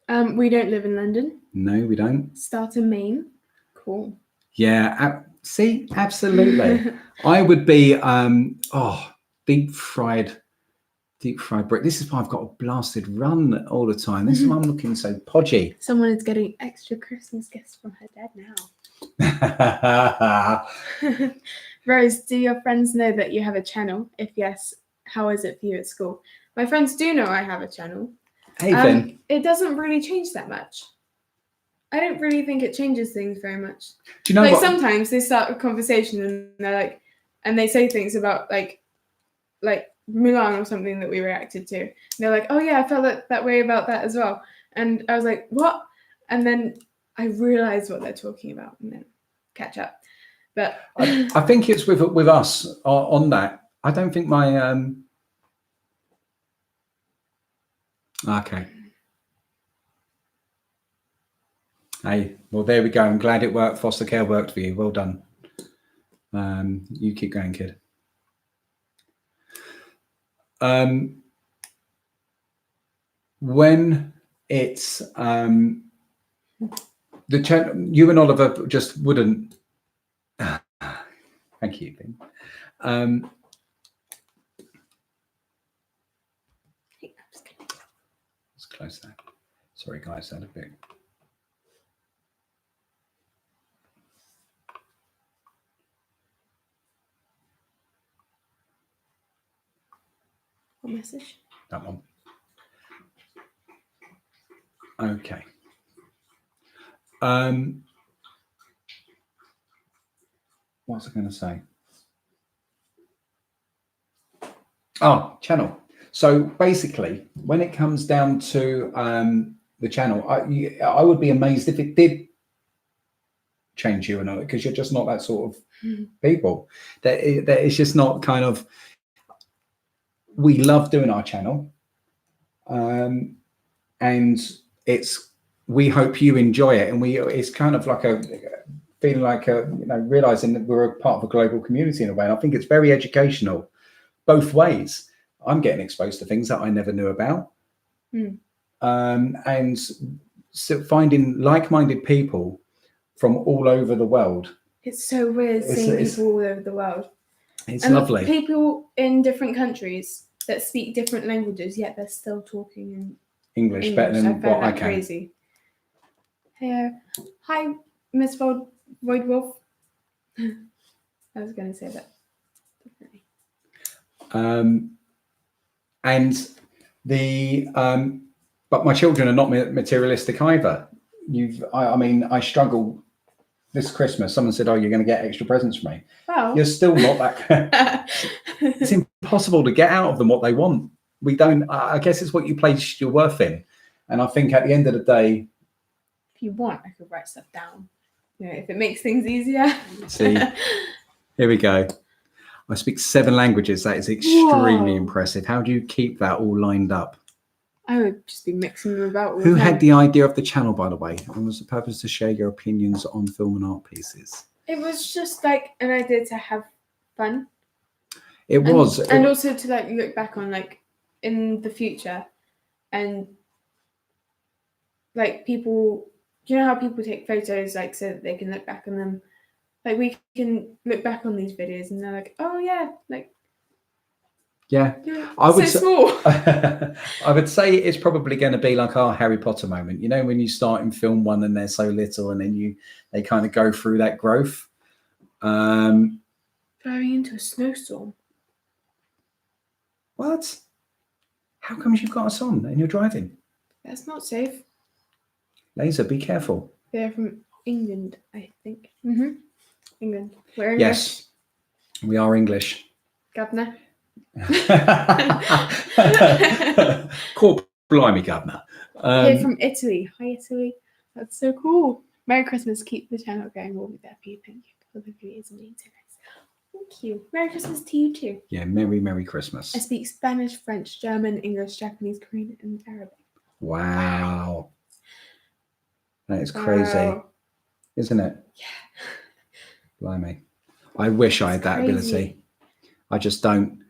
We don't live in London. No, we don't. Start in Maine. Cool. Yeah. See, absolutely. I would be deep fried brick. This is why I've got a blasted run all the time. This is why I'm looking so podgy. Someone is getting extra Christmas gifts from her dad now. Rose, do your friends know that you have a channel? If yes, how is it for you at school? My friends do know I have a channel. Hey, Finn. It doesn't really change that much. I don't really think it changes things very much. Do you know like what? Sometimes they start a conversation and they're like, and they say things about like Mulan or something that we reacted to. And they're like, oh yeah, I felt that way about that as well. And I was like, what? And then I realized what they're talking about and then catch up. But I think it's with us on that. I don't think my okay. Hey, well, there we go. I'm glad it worked. Foster care worked for you. Well done. You keep going, kid. When it's the you and Oliver just wouldn't. Thank you, Ben. Let's close that. Sorry, guys, that a bit. what message? That one. Okay. What was I going to say? Oh, channel. So basically, when it comes down to the channel, I would be amazed if it did change you and all, because you're just not that sort of people. That it's just not kind of. We love doing our channel, and we hope you enjoy it, and it's kind of like a feeling like realizing that we're a part of a global community in a way. And I think it's very educational, both ways. I'm getting exposed to things that I never knew about, and so finding like-minded people from all over the world. It's so weird seeing people all over the world. It's lovely. People in different countries that speak different languages, yet they're still talking in English better than what I can. Crazy. Hey, hi, Miss Voidwolf. I was going to say that. Definitely. And but my children are not materialistic either. I struggle this Christmas. Someone said, "Oh, you're going to get extra presents for me." Well, you're still not that. It's impossible to get out of them what they want. We don't. I guess it's what you place your worth in, and I think at the end of the day, if you want, I could write stuff down. If it makes things easier. See, here we go. I speak 7 languages. That is extremely impressive. How do you keep that all lined up? I would just be mixing them about. Who had the idea of the channel, by the way? And was the purpose to share your opinions on film and art pieces? It was just like an idea to have fun. It was. And also to look back on in the future and people, how people take photos so that they can look back on them. We can look back on these videos and they're like, oh yeah, yeah, I would say, small. I would say it's probably going to be like our Harry Potter moment. When you start in film 1 and they're so little, and then they kind of go through that growth. Driving into a snowstorm. What? How comes you've got us on and you're driving? That's not safe. Laser, be careful. They're from England, I think. England. We're English. Yes, we are English. Governor. Cool, blimey, Governor. Here from Italy. Hi, Italy. That's so cool. Merry Christmas. Keep the channel going. We'll be there for you. Thank you for the videos and the internet. Thank you. Merry Christmas to you too. Yeah, Merry Christmas. I speak Spanish, French, German, English, Japanese, Korean, and Arabic. Wow. That is crazy, isn't it? Yeah. Blimey. I wish I had that ability. I just don't.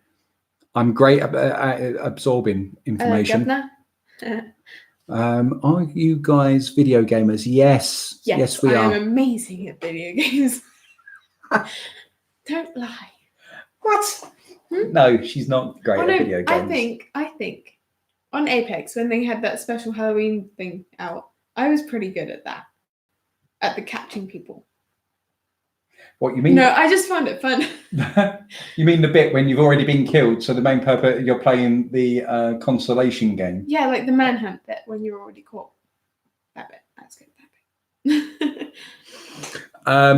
I'm great at absorbing information. Are you guys video gamers? Yes. Yes, we are. I'm amazing at video games. Don't lie. What? No, she's not great at video games. I think on Apex, when they had that special Halloween thing out, I was pretty good at that. At the catching people. What you mean? No, I just found it fun. You mean the bit when you've already been killed? So the main purpose, you're playing the consolation game. Yeah, like the manhunt bit when you're already caught. That bit. That's good. That bit.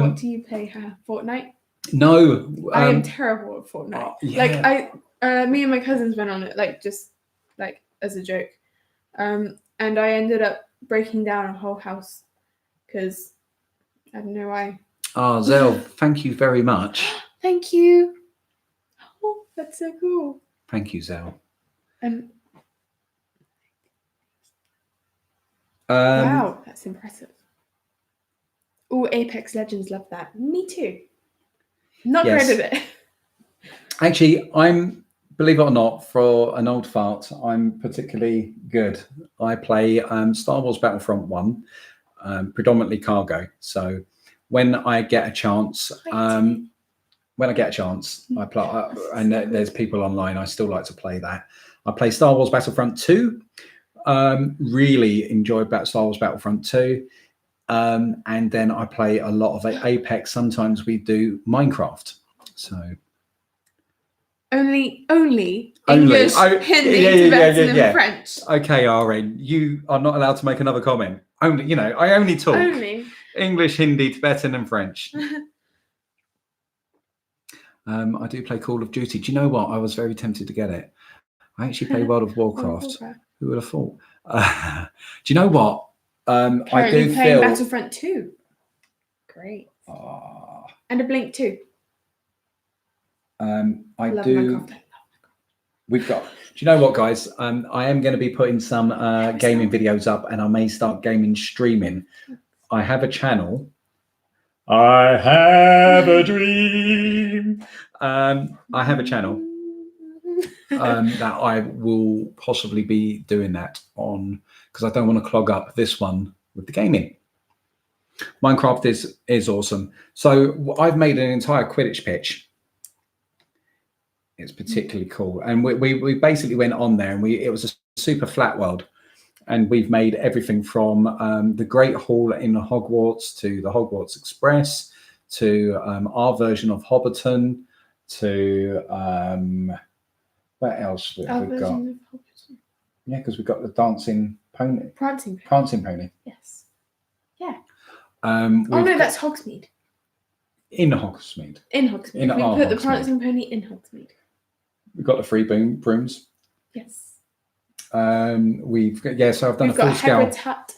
What do you play? Fortnite? No. I am terrible at Fortnite. Yeah. Like me and my cousins went on it, like just like as a joke, and I ended up breaking down a whole house because I don't know why. Oh, Zell, thank you very much. Thank you. Oh, that's so cool. Thank you, Zell. Wow, that's impressive. Oh, Apex Legends, love that. Me too. Not Yes. great at it. Actually, believe it or not, for an old fart, I'm particularly good. I play Star Wars Battlefront 1, predominantly cargo. So when I get a chance, I play, and there's people online, I still like to play that. I play Star Wars Battlefront 2. Really enjoy Star Wars Battlefront 2. And then I play a lot of Apex. Sometimes we do Minecraft. So only English, Hindi, Tibetan, and French. Okay, RN, you are not allowed to make another comment. Only, I only talk English, Hindi, Tibetan, and French. I do play Call of Duty. Do you know what? I was very tempted to get it. I actually play World of Warcraft. Who would have thought? Do you know what? I do feel Battlefront 2. Great. And a Blink 2. I love do. Minecraft. We've got. Do you know what, guys? I am going to be putting some gaming videos up, and I may start gaming streaming. I have a channel. I have a dream. I have a channel that I will possibly be doing that on, because I don't want to clog up this one with the gaming. Minecraft is awesome. So I've made an entire Quidditch pitch. It's particularly cool, and we basically went on there, and it was a super flat world, and we've made everything from the Great Hall in Hogwarts to the Hogwarts Express to our version of Hobbiton to what else have we got? Yeah, because we've got the dancing pony, prancing pony. Yes. Yeah. Oh no, that's Hogsmeade. In Hogsmeade. We put the prancing pony in Hogsmeade. We've got the free brooms. Yes. So I've done a full scale. Hagrid's hut.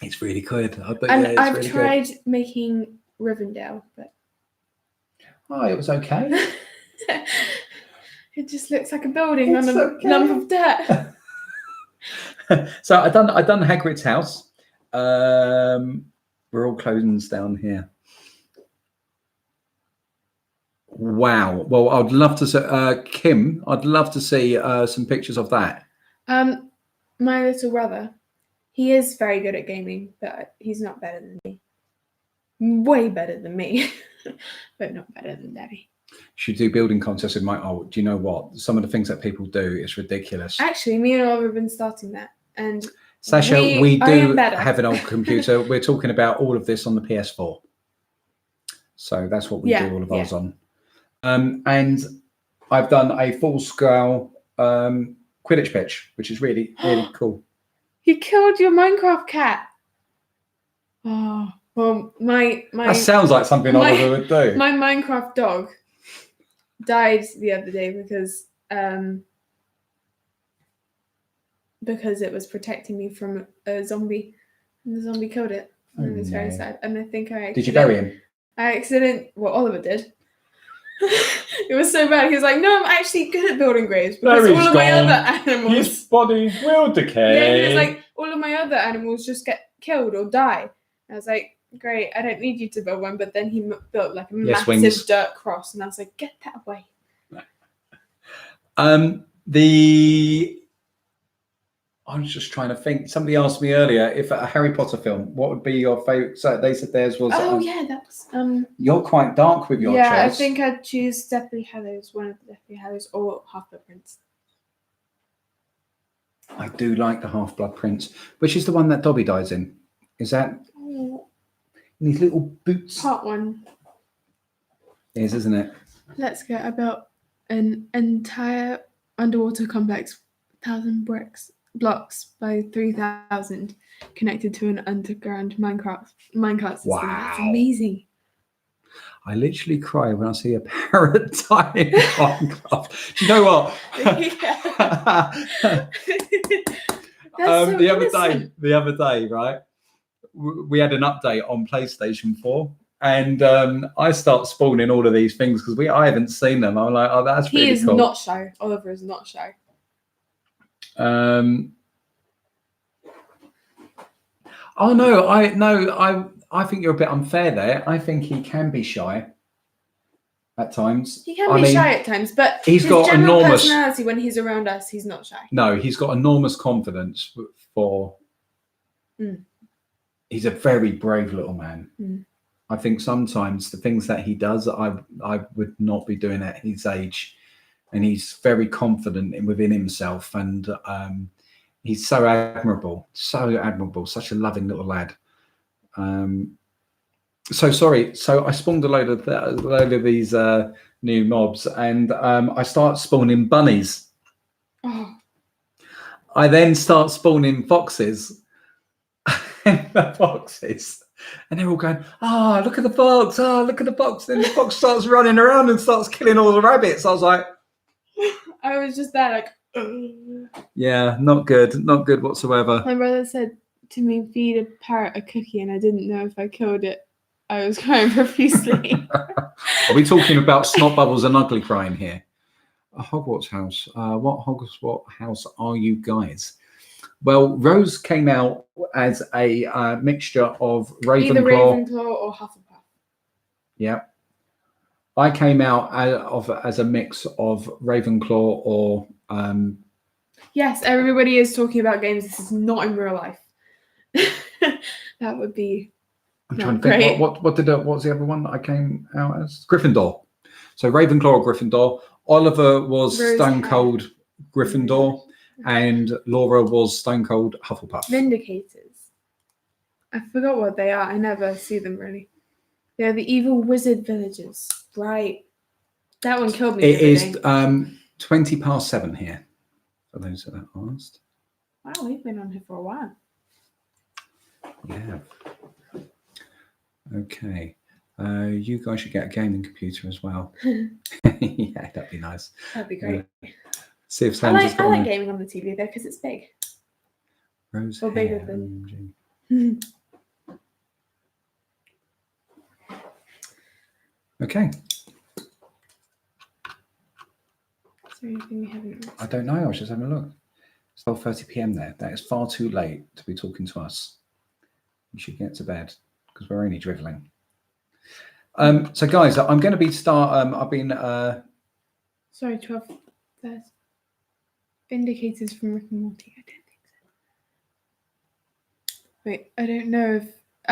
It's really good. I've tried making Rivendell, but it was okay. It just looks like a building on a lump of dirt. So I done Hagrid's house. We're all closing down here. Wow. Well, I'd love to see Kim. I'd love to see some pictures of that. My little brother, he is very good at gaming, but he's not better than me. Way better than me, but not better than Daddy. Should do building contests with Mike. Oh, do you know what? Some of the things that people do is ridiculous. Actually, me and Oliver have been starting that, and Sasha, we do have an old computer. We're talking about all of this on the PS4, so that's what we do all of ours on. And I've done a full scale Quidditch pitch, which is really cool. You killed your Minecraft cat. Oh, well, that sounds like something Oliver would do. My Minecraft dog died the other day because it was protecting me from a zombie, and the zombie killed it. And it was very sad. And I think Did you bury him? Well, Oliver did. It was so bad. He was like, "No, I'm actually good at building graves because all of my other animals, his body will decay." Yeah, he was like, "All of my other animals just get killed or die." I was like, "Great, I don't need you to build one." But then he built like a massive dirt cross, and I was like, "Get that away." I was just trying to think. Somebody asked me earlier if a Harry Potter film, what would be your favorite? So they said theirs was. Oh yeah, that's. You're quite dark with your choice. Yeah, I think I'd choose Deathly Hallows, one of the Deathly Hallows, or Half-Blood Prince. I do like the Half-Blood Prince, which is the one that Dobby dies in. Is that in his little boots? Part 1. It is, isn't it? Let's go. I built an entire underwater complex, 1,000 blocks by 3,000, connected to an underground minecart system. Wow. That's amazing. I literally cry when I see a parrot die in Minecraft. Do you know what? That's so the other day, right? We had an update on PlayStation 4, and I start spawning all of these things because I haven't seen them. I'm like, oh, that's really cool. He is not shy. Oliver is not shy. Oh no, I think you're a bit unfair there. I think he can be shy at times. He can be shy at times, but he's got general enormous personality when he's around us, he's not shy. No, he's got enormous confidence for. He's a very brave little man. I think sometimes the things that he does, I would not be doing at his age, and he's very confident within himself, and he's so admirable, such a loving little lad. So sorry. So I spawned a load of these new mobs, and I start spawning bunnies. Oh. I then start spawning foxes. And the foxes, and they're all going, "Ah, look at the fox! Ah, look at the fox!" Then the fox starts running around and starts killing all the rabbits. I was like, I was just there, like, yeah, not good whatsoever. My brother said to me, "Feed a parrot a cookie," and I didn't know if I killed it. I was crying profusely. Are we talking about snot bubbles and ugly crying here? A Hogwarts house. What Hogwarts house are you guys? Well, Rose came out as a mixture of Ravenclaw. Either Ravenclaw or Hufflepuff. Yeah. I came out as a mix of Ravenclaw or... Yes, everybody is talking about games. This is not in real life. That would be... I'm trying to think. What was the other one that I came out as? Gryffindor. So Ravenclaw or Gryffindor. Oliver was Stone Cold Gryffindor. And Laura was Stone Cold Hufflepuff. Vindicators. I forgot what they are. I never see them really. They're the evil wizard villagers. Right. That one killed me. It is 7:20 here. For those that asked. Wow, we've been on here for a while. Yeah. Okay. You guys should get a gaming computer as well. Yeah, that'd be nice. That'd be great. See if I like gaming on the TV though because it's big. Rose or bigger than. Okay. Is there anything we haven't? I don't know. I was just having a look. It's 12:30 p.m. there. That is far too late to be talking to us. You should get to bed because we're only driveling. So guys, I'm going to be I've been. Sorry, 12:30. Vindicators from Rick and Morty. I don't think so. Wait, I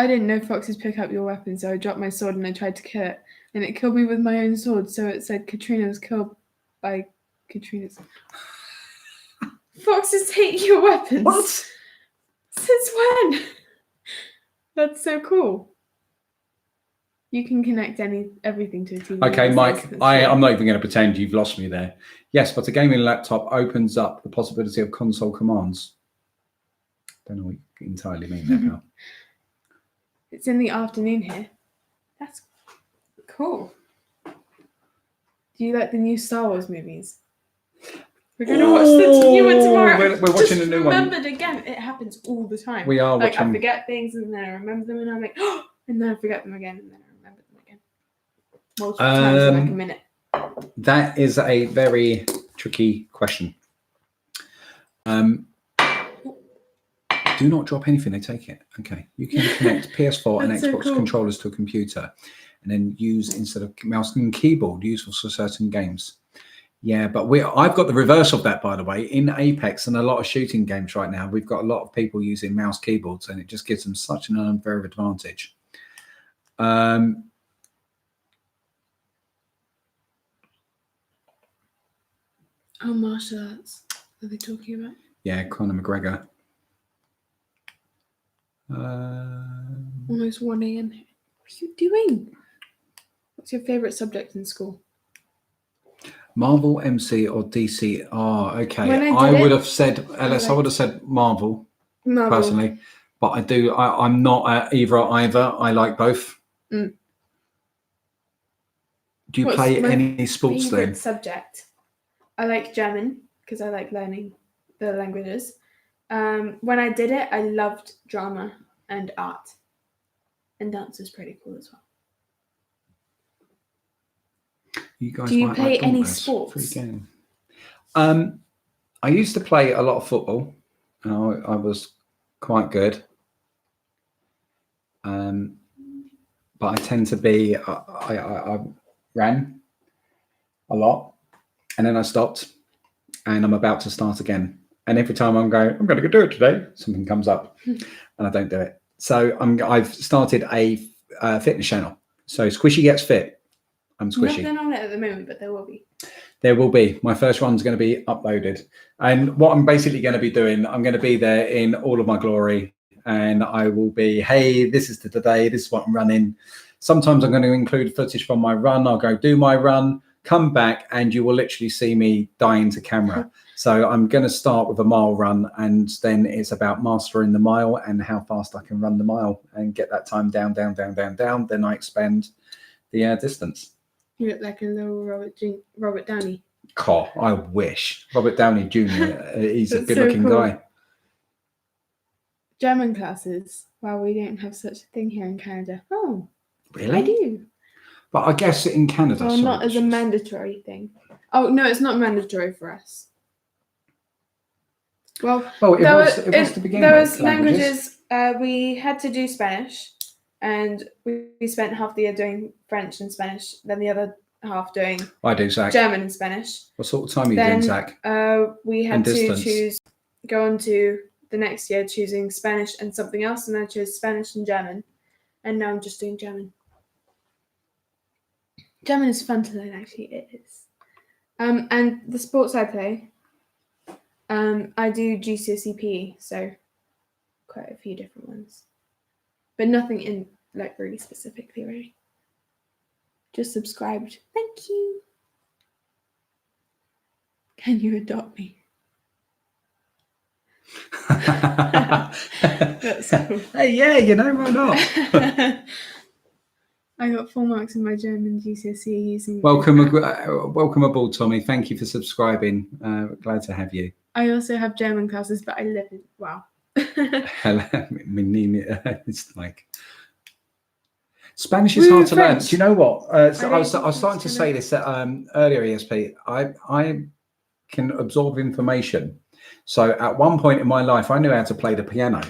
didn't know foxes pick up your weapon, so I dropped my sword and I tried to kill it, and it killed me with my own sword. So it said Katrina was killed by Katrina's. Foxes take your weapons. What? Since when? That's so cool. You can connect everything to a TV. Okay, Mike, I'm not even going to pretend you've lost me there. Yes, but a gaming laptop opens up the possibility of console commands. Don't know what you entirely mean there, pal. It's in the afternoon here. That's cool. Do you like the new Star Wars movies? We're going to watch the new one tomorrow. We're watching a new one. Remembered again. It happens all the time. We are like watching. I forget things and then I remember them and I'm like, oh, and then I forget them again and then I remember them again. Multiple times in like a minute. That is a very tricky question. Do not drop anything, they take it. Okay. You can connect PS4 and Xbox controllers to a computer and then use, instead of mouse and keyboard, useful for certain games. Yeah, but I've got the reverse of that, by the way. In Apex and a lot of shooting games right now, we've got a lot of people using mouse keyboards and it just gives them such an unfair advantage. Oh, martial arts. Are they talking about? Yeah, Conor McGregor. Almost 1 a.m. What are you doing? What's your favourite subject in school? Marvel, MC, or DCR? Okay, When I did would it, have said LS. I would have said Marvel personally, but I'm not either. I like both. Mm. Do you What's play my any sports favourite then? subject? I like German because I like learning the languages. When I did it, I loved drama and art, and dance was pretty cool as well. You guys Do you might play like any Dauntless. sports? Free game. I used to play a lot of football. I was quite good. But I tend to be. I ran a lot, and then I stopped, and I'm about to start again. And every time I'm going to do it today, something comes up, and I don't do it. So I've started a fitness channel. So Squishy Gets Fit. I'm Squishy. Nothing on it at the moment, but there will be. There will be. My first one's going to be uploaded. And what I'm basically going to be doing, I'm going to be there in all of my glory. And I will be, hey, this is today. This is what I'm running. Sometimes I'm going to include footage from my run. I'll go do my run, come back, and you will literally see me dying to camera. So I'm going to start with a mile run, and then it's about mastering the mile and how fast I can run the mile and get that time down. Then I expand the distance. You look like a little Robert Downey. God, I wish. Robert Downey Jr. He's a good-looking so cool. guy. German classes. Well, we don't have such a thing here in Canada. Oh, really? I do. But I guess in Canada. Well, not as a mandatory thing. Oh no, it's not mandatory for us. Well, it was to begin with. There was languages. We had to do Spanish. And we spent half the year doing French and Spanish, then the other half doing German and Spanish. What sort of time are you doing, Zach? We had to go on to the next year choosing Spanish and something else, and I chose Spanish and German. And now I'm just doing German. German is fun to learn, actually, it is. And the sports I play, I do GCSE PE, so quite a few different ones. But nothing in like really specifically, right? Just subscribed. Thank you. Can you adopt me? That's cool. Hey, yeah, why not? I got 4 marks in my German GCSE using. Welcome aboard, Tommy. Thank you for subscribing. Glad to have you. I also have German classes, but I live in It's like Spanish is hard to learn. Do you know what? I was starting to say this earlier, ESP. I can absorb information. So at one point in my life, I knew how to play the piano,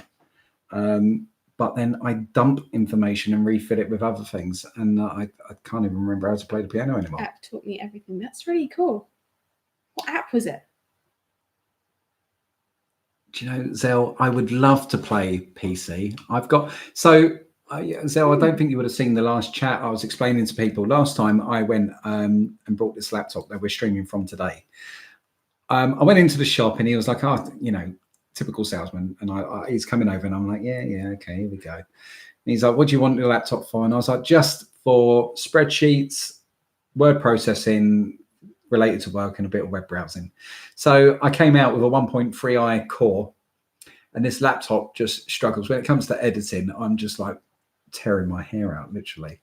but then I dump information and refill it with other things, and I can't even remember how to play the piano anymore. App taught me everything. That's really cool. What app was it? Do you know, Zell, I would love to play PC. Zell, I don't think you would have seen the last chat. I was explaining to people last time I went and brought this laptop that we're streaming from today. I went into the shop and he was like, typical salesman. And he's coming over and I'm like, yeah, okay, here we go. And he's like, what do you want your laptop for? And I was like, just for spreadsheets, word processing, related to work, and a bit of web browsing. So I came out with a 1.3i core, and this laptop just struggles when it comes to editing. I'm just like tearing my hair out, literally.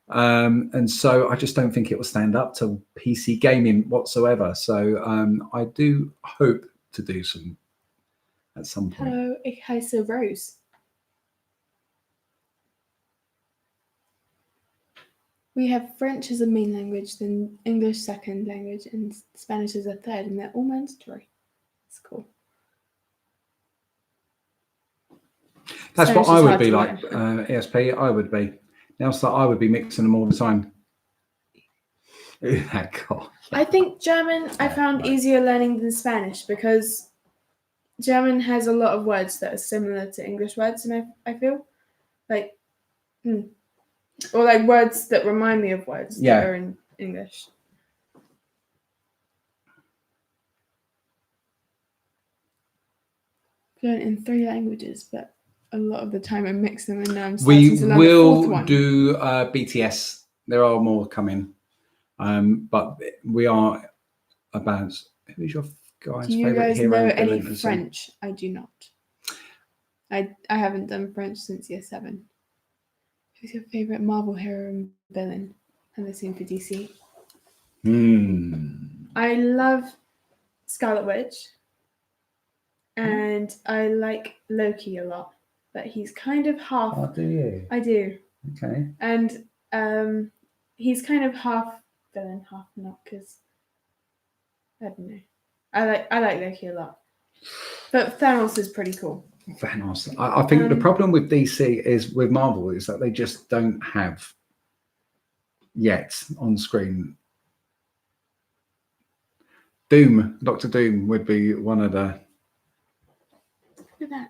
And so I just don't think it will stand up to PC gaming whatsoever. So I do hope to do some at some point. Hello, ik heiße Rose. We have French as a main language, then English second language, and Spanish as a third, and they're all mandatory. That's cool. That's Spanish what I would be like, ESP. I would be. Now that I would be mixing them all the time. I think German I found easier learning than Spanish because German has a lot of words that are similar to English words, and I feel like, or like words that remind me of words that are in English. Fluent in 3 languages, but a lot of the time I mix them, and now I'm starting to learn the 4th one. We will do BTS There are more coming. But we are about. Who's your guys' Do you favorite guys hero? know and any villain? French? I do not. I haven't done French since year 7. Who's your favorite Marvel hero and villain? And the same for DC. I love Scarlet Witch. And I like Loki a lot. But he's kind of half. Oh, do you? I do. Okay. And he's kind of half villain, half not, because I don't know. I like Loki a lot. But Thanos is pretty cool. Thanos. I think the problem with DC is with Marvel is that they just don't have yet on screen. Dr. Doom would be one of the. Look at that.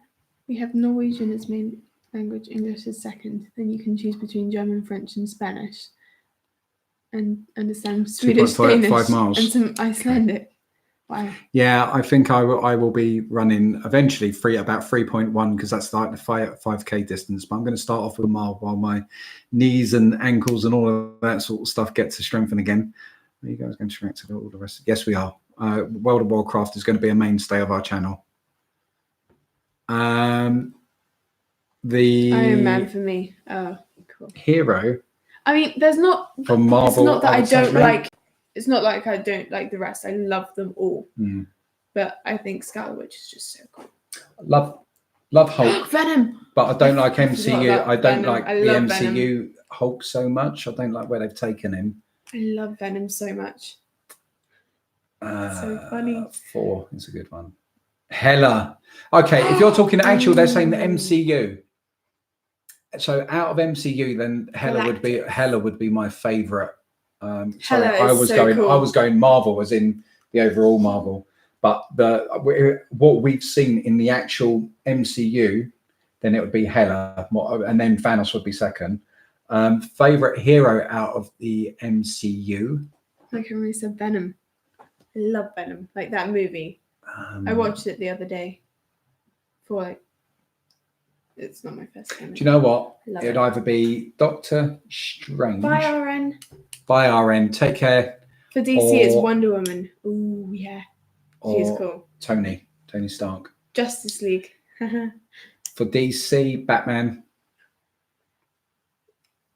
We have Norwegian as main language, English as second. Then you can choose between German, French, and Spanish. And understand Swedish, 2.5 Danish, miles. and some Icelandic. Wow. Yeah, I think I will be running eventually about 3.1 because that's like the 5K distance. But I'm going to start off with a mile while my knees and ankles and all of that sort of stuff get to strengthen again. Are you guys going to react to all the rest? Yes, we are. World of Warcraft is going to be a mainstay of our channel. The Iron Man for me. Oh, cool. Hero. I mean, there's not. From Marvel. It's not that I don't say, like. It's not like I don't like the rest. I love them all. But I think Scarlet Witch is just so cool. Love Hulk. Venom. But I don't like MCU. I don't Venom. like I the love MCU Venom. Hulk so much. I don't like where they've taken him. I love Venom so much. So funny. 4 is a good one. Hela. Okay, if you're talking actual, they're saying the MCU. So out of MCU, then Hela would be my favorite. Sorry, I was going Marvel as in the overall Marvel, but what we've seen in the actual MCU, then it would be Hela, and then Thanos would be second. Favorite hero out of the MCU? Like I already said, Venom. I love Venom, like that movie. I watched it the other day. It's not my first time. Do you know what? It'd either be Doctor Strange. Bye, RN. Take care. For DC, it's Wonder Woman. Ooh, yeah. She's cool. Tony Stark. Justice League. For DC, Batman.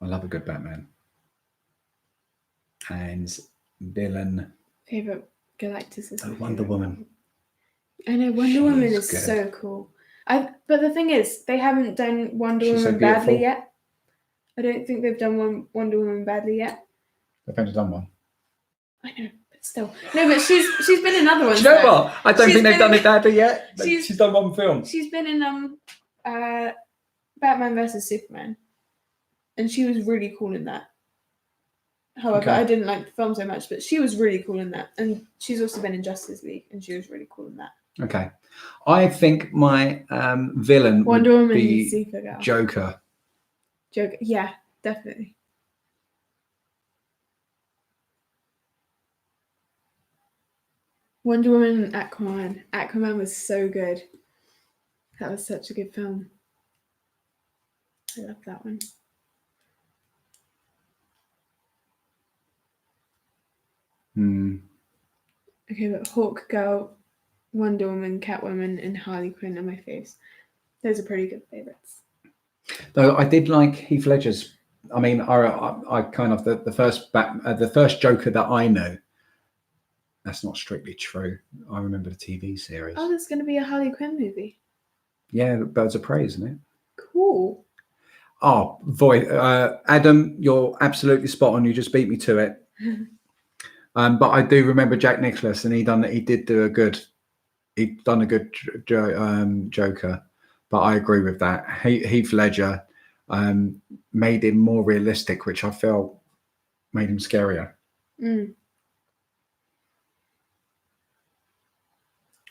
I love a good Batman. And villain. Favorite Galactus is Wonder Woman. I know Wonder Woman is so cool. But the thing is, they haven't done Wonder Woman badly yet. I don't think they've done Wonder Woman badly yet. They've only done one. I know, but still. No, but she's been in other ones. Do you know what? I don't think they've done it badly yet. She's done one film. She's been in Batman vs Superman, and she was really cool in that. However, I didn't like the film so much, but she was really cool in that, and she's also been in Justice League, and she was really cool in that. Okay, I think my villain Wonder would Woman be Supergirl. Joker. Yeah, definitely. Wonder Woman and Aquaman. Aquaman was so good. That was such a good film. I love that one. Okay, but Hawk Girl, Wonder Woman, Catwoman, and Harley Quinn are my faves. Those are pretty good favorites. Though I did like Heath Ledger's. I mean, I kind of the first Joker that I know. That's not strictly true. I remember the TV series. Oh, there's going to be a Harley Quinn movie. Yeah, Birds of Prey, isn't it? Cool. Oh, Adam, you're absolutely spot on. You just beat me to it. But I do remember Jack Nicklaus, and he'd done a good Joker. But I agree with that. Heath Ledger made him more realistic, which I felt made him scarier.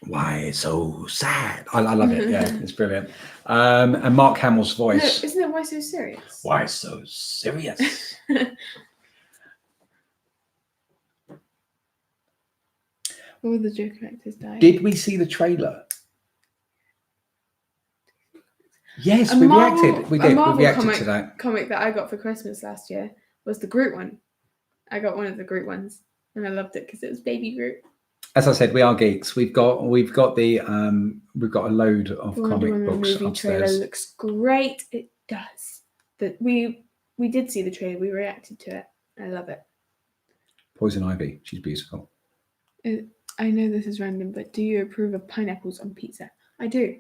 Why so sad? I love it. Yeah, it's brilliant. And Mark Hamill's voice. No, isn't it Why So Serious? Why so serious? All the Joker actors died. Did we see the trailer? Yes, we reacted. We did. We reacted to that comic that I got for Christmas last year was the Groot one. I got one of the Groot ones, and I loved it because it was baby Groot. As I said, we are geeks. We've got a load of Wonder comic Woman books movie upstairs. trailer looks great. It does. That we did see the trailer. We reacted to it. I love it. Poison Ivy, she's beautiful. I know this is random, but do you approve of pineapples on pizza? I do.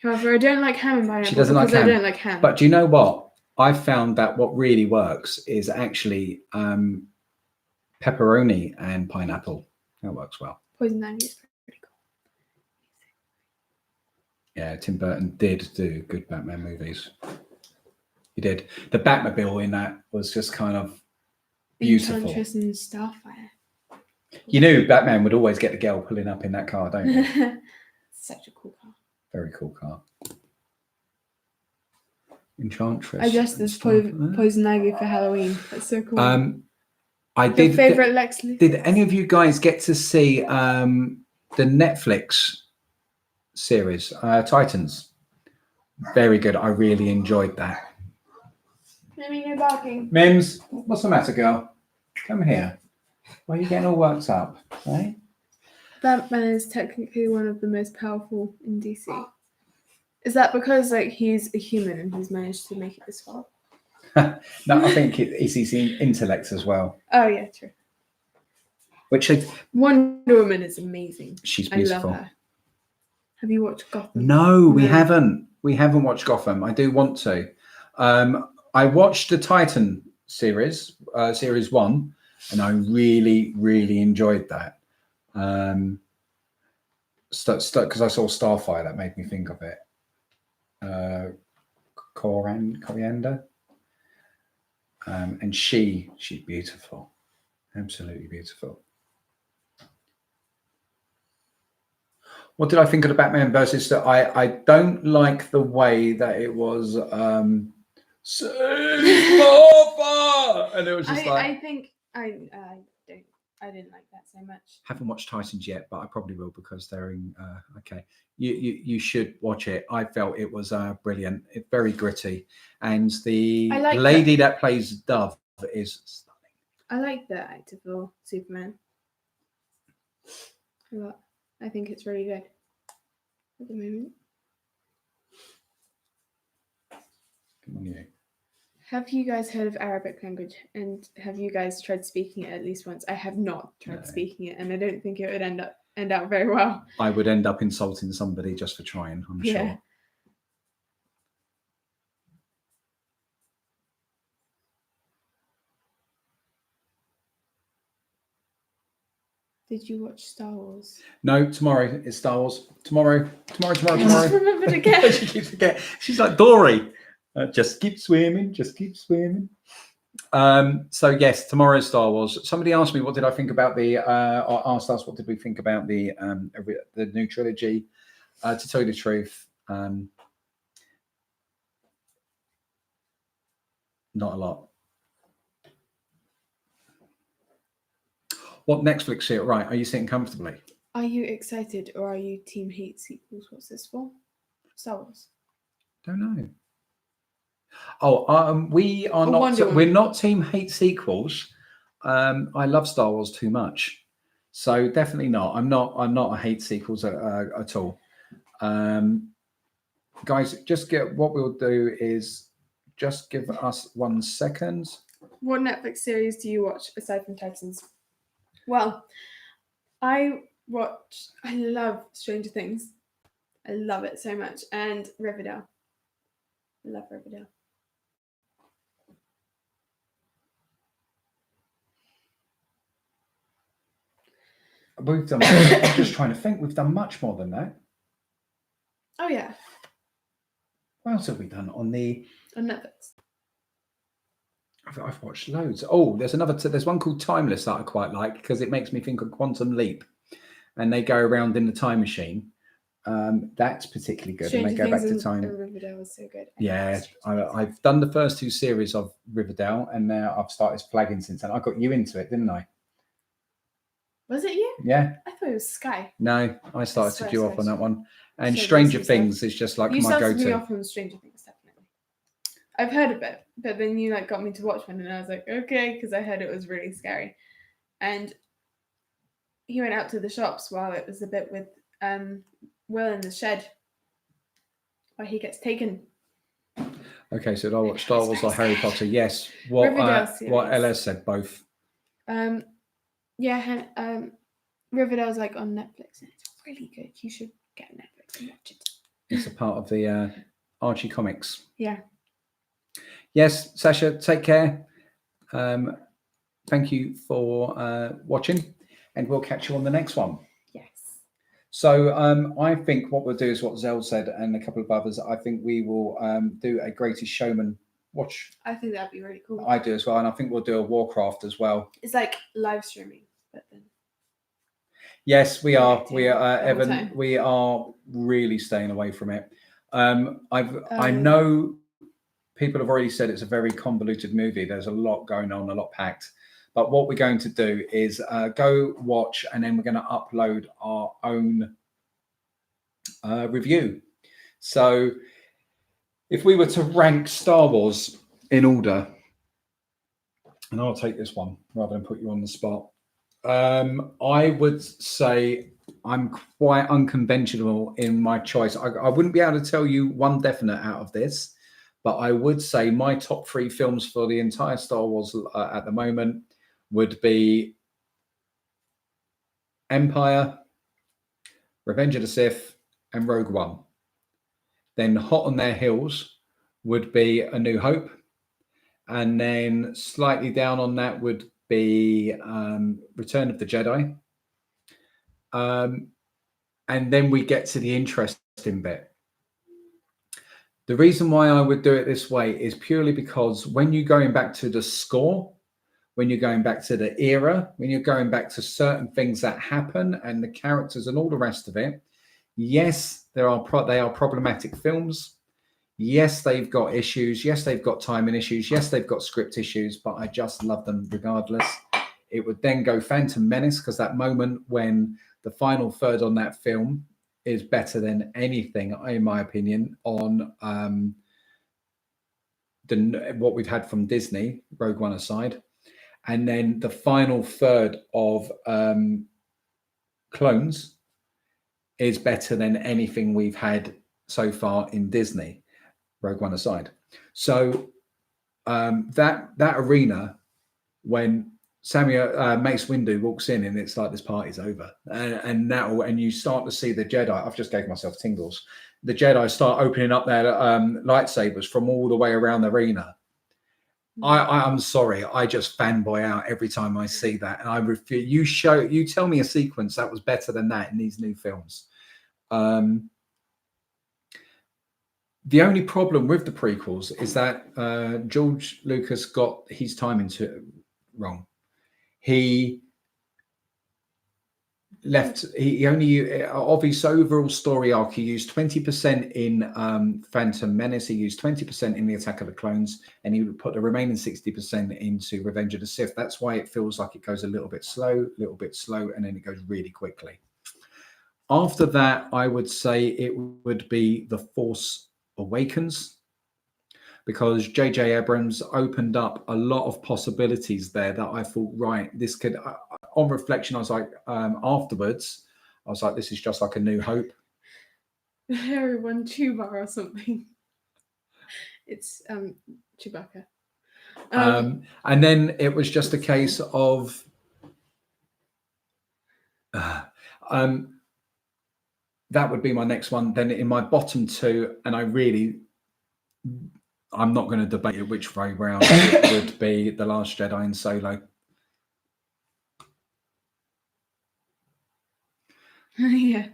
However, I don't like ham and pineapple. She doesn't like ham. I don't like ham. But do you know what? I've found that what really works is actually pepperoni and pineapple. That works well. Poison Ivy is pretty cool. Yeah, Tim Burton did do good Batman movies. He did. The Batmobile in that was just kind of beautiful. Enchantress and Starfire. You knew Batman would always get the girl pulling up in that car, don't you? Such a cool car. Very cool car. Enchantress. I dressed as Poison Ivy for Halloween. That's so cool. I Your did. favorite Lex Luthor? Did any of you guys get to see the Netflix series Titans? Very good. I really enjoyed that. Mimmy, no barking. Mims, what's the matter, girl? Come here. Why are you getting all worked up? Right? Batman is technically one of the most powerful in DC. Is that because he's a human and he's managed to make it this far? No, I think it's his intellect as well. Oh yeah, true. Which Wonder Woman is amazing. She's beautiful. I love her. Have you watched Gotham? No, we haven't. We haven't watched Gotham. I do want to. I watched the Titan series, series 1, and I really, really enjoyed that. Because I saw Starfire, that made me think of it. Coriander. And she's beautiful. Absolutely beautiful. What did I think of the Batman versus that? I don't like the way that it was save Martha! And it was just I think I didn't like that so much. Haven't watched Titans yet, but I probably will because they're in okay. You should watch it. I felt it was brilliant. It's very gritty. And the lady that plays Dove is stunning. I like the actor for Superman. I think it's really good at the moment. Come on, you. Have you guys heard of Arabic language? And have you guys tried speaking it at least once? I have not tried speaking it, and I don't think it would end out very well. I would end up insulting somebody just for trying, I'm sure. Did you watch Star Wars? No, tomorrow is Star Wars. Tomorrow. I just remembered again. She keeps forgetting. She's like Dory. Just keep swimming. Just keep swimming. So yes, tomorrow is Star Wars. Somebody asked me what did I think about or asked us what did we think about the new trilogy. To tell you the truth, not a lot. What Netflix series? Right, are you sitting comfortably? Are you excited or are you team hate sequels? What's this for? Star Wars. Don't know. Oh, we are not. We're not team hate sequels. I love Star Wars too much, so definitely not. I'm not a hate sequels at all. Guys, what we'll do is just give us 1 second. What Netflix series do you watch aside from Titans? Well, I love Stranger Things. I love it so much. And Riverdale. I love Riverdale. We've done. I'm just trying to think. We've done much more than that. Oh yeah. What else have we done on Netflix? I've watched loads. Oh, there's one called Timeless that I quite like because it makes me think of Quantum Leap, and they go around in the time machine. That's particularly good. Stranger and they go back to time. Riverdale was so good. I've done the first 2 series of Riverdale, and now I've started flagging since then. I got you into it, didn't I? Was it you? Yeah. I thought it was Sky. No, I started you off on that one. And Stranger Things is just like my go-to. You started me off on Stranger Things, definitely. I've heard of it, but then you like got me to watch one, and I was like, okay, because I heard it was really scary. And he went out to the shops while it was a bit with Will in the shed, where he gets taken. Okay, so did I watch Star Wars or Harry Potter? Yes. What LS said, both. Yeah, Riverdale's like on Netflix, and it's really good. You should get Netflix and watch it. It's a part of the Archie comics. Yeah. Yes, Sasha, take care. Thank you for watching, and we'll catch you on the next one. Yes. So I think what we'll do is what Zell said and a couple of others. I think we will do a Greatest Showman watch. I think that'd be really cool. I do as well, and I think we'll do a Warcraft as well. It's like live streaming, but then. Yes, we are. We are, Evan. We are really staying away from it. I know people have already said it's a very convoluted movie. There's a lot going on, a lot packed. But what we're going to do is go watch, and then we're going to upload our own review. So if we were to rank Star Wars in order, and I'll take this one rather than put you on the spot. I would say I'm quite unconventional in my choice. I wouldn't be able to tell you one definite out of this, but I would say my top 3 films for the entire Star Wars at the moment would be Empire, Revenge of the Sith, and Rogue One. Then hot on their heels would be A New Hope. And then slightly down on that would be Return of the Jedi. And then we get to the interesting bit. The reason why I would do it this way is purely because when you're going back to the score, when you're going back to the era, when you're going back to certain things that happen and the characters and all the rest of it, yes, they are problematic films. Yes, they've got issues. Yes, they've got timing issues. Yes, they've got script issues, but I just love them regardless. It would then go Phantom Menace, because that moment when the final third on that film is better than anything, in my opinion, on what we've had from Disney, Rogue One aside. And then the final third of Clones is better than anything we've had so far in Disney, Rogue One aside. So that arena, when Mace Windu walks in and it's like this party's over, and you start to see the Jedi. I've just gave myself tingles. The Jedi start opening up their lightsabers from all the way around the arena. I'm sorry, I just fanboy out every time I see that, and I refuse. You tell me a sequence that was better than that in these new films. The only problem with the prequels is that George Lucas got his timing wrong. He left. He only of his overall story arc. He used 20% in Phantom Menace. He used 20% in the Attack of the Clones, and he would put the remaining 60% into Revenge of the Sith. That's why it feels like it goes a little bit slow, and then it goes really quickly. After that, I would say it would be The Force Awakens, because J.J. Abrams opened up a lot of possibilities there that I thought, right, this could, on reflection, I was like, afterwards, I was like, this is just like A New Hope. The hairy one, Chewbacca or something. It's Chewbacca. And then it was just a case of, that would be my next one. Then in my bottom 2, and I'm not going to debate it which way round, it would be The Last Jedi and Solo. Yeah.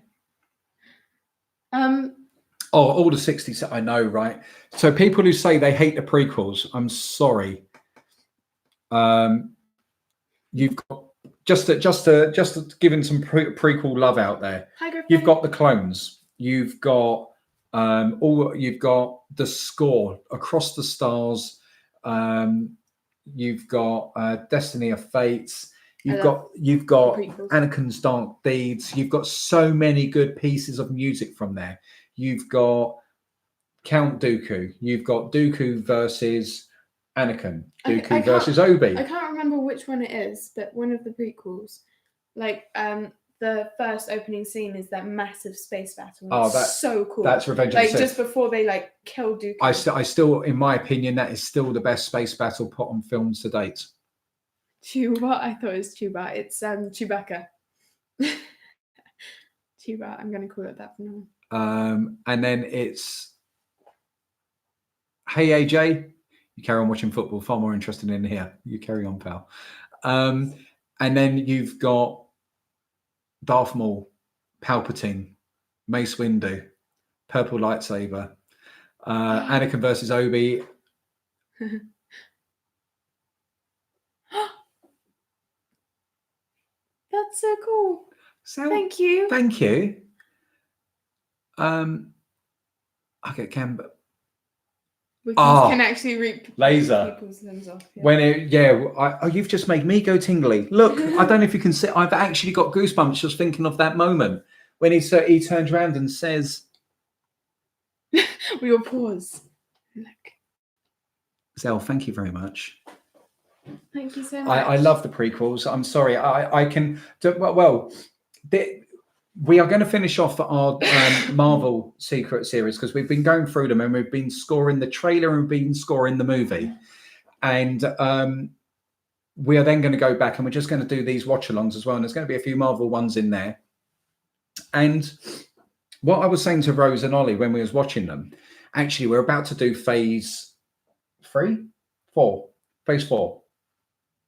All the 60s. I know, right? So people who say they hate the prequels, I'm sorry. You've got just to giving some prequel love out there. You've got the clones. You've got you've got the score, Across the Stars. You've got Destiny of Fates. You've got Anakin's Dark Deeds. You've got so many good pieces of music from there. You've got Count Dooku. You've got Dooku versus Anakin. Dooku I versus Obi. I can't remember which one it is, but one of the prequels, like the first opening scene is that massive space battle. Oh, that's so cool. That's Revenge of the like Sith. just before they like kill Dooku. I still, in my opinion, that is still the best space battle put on films to date. Chuba, I thought it was Chuba. It's Chewbacca. Chuba, I'm going to call it that from now on. And then it's, hey AJ, you carry on watching football. Far more interested in here. You carry on, pal. And then you've got Darth Maul, Palpatine, Mace Windu, purple lightsaber, Anakin versus Obi. That's so cool. So, thank you. Thank you. Okay, Cam. We can actually reap laser people's limbs off. Yeah. When you've just made me go tingly. Look, I don't know if you can see. I've actually got goosebumps just thinking of that moment when he turns around and says, "We will pause." Look. Zell, thank you very much. Thank you so much. I love the prequels. I'm sorry. I can. We are going to finish off our Marvel Secret series because we've been going through them and we've been scoring the trailer and we've been scoring the movie. And we are then going to go back and we're just going to do these watch-alongs as well. And there's going to be a few Marvel ones in there. And what I was saying to Rose and Ollie when we was watching them, actually, we're about to do phase 4.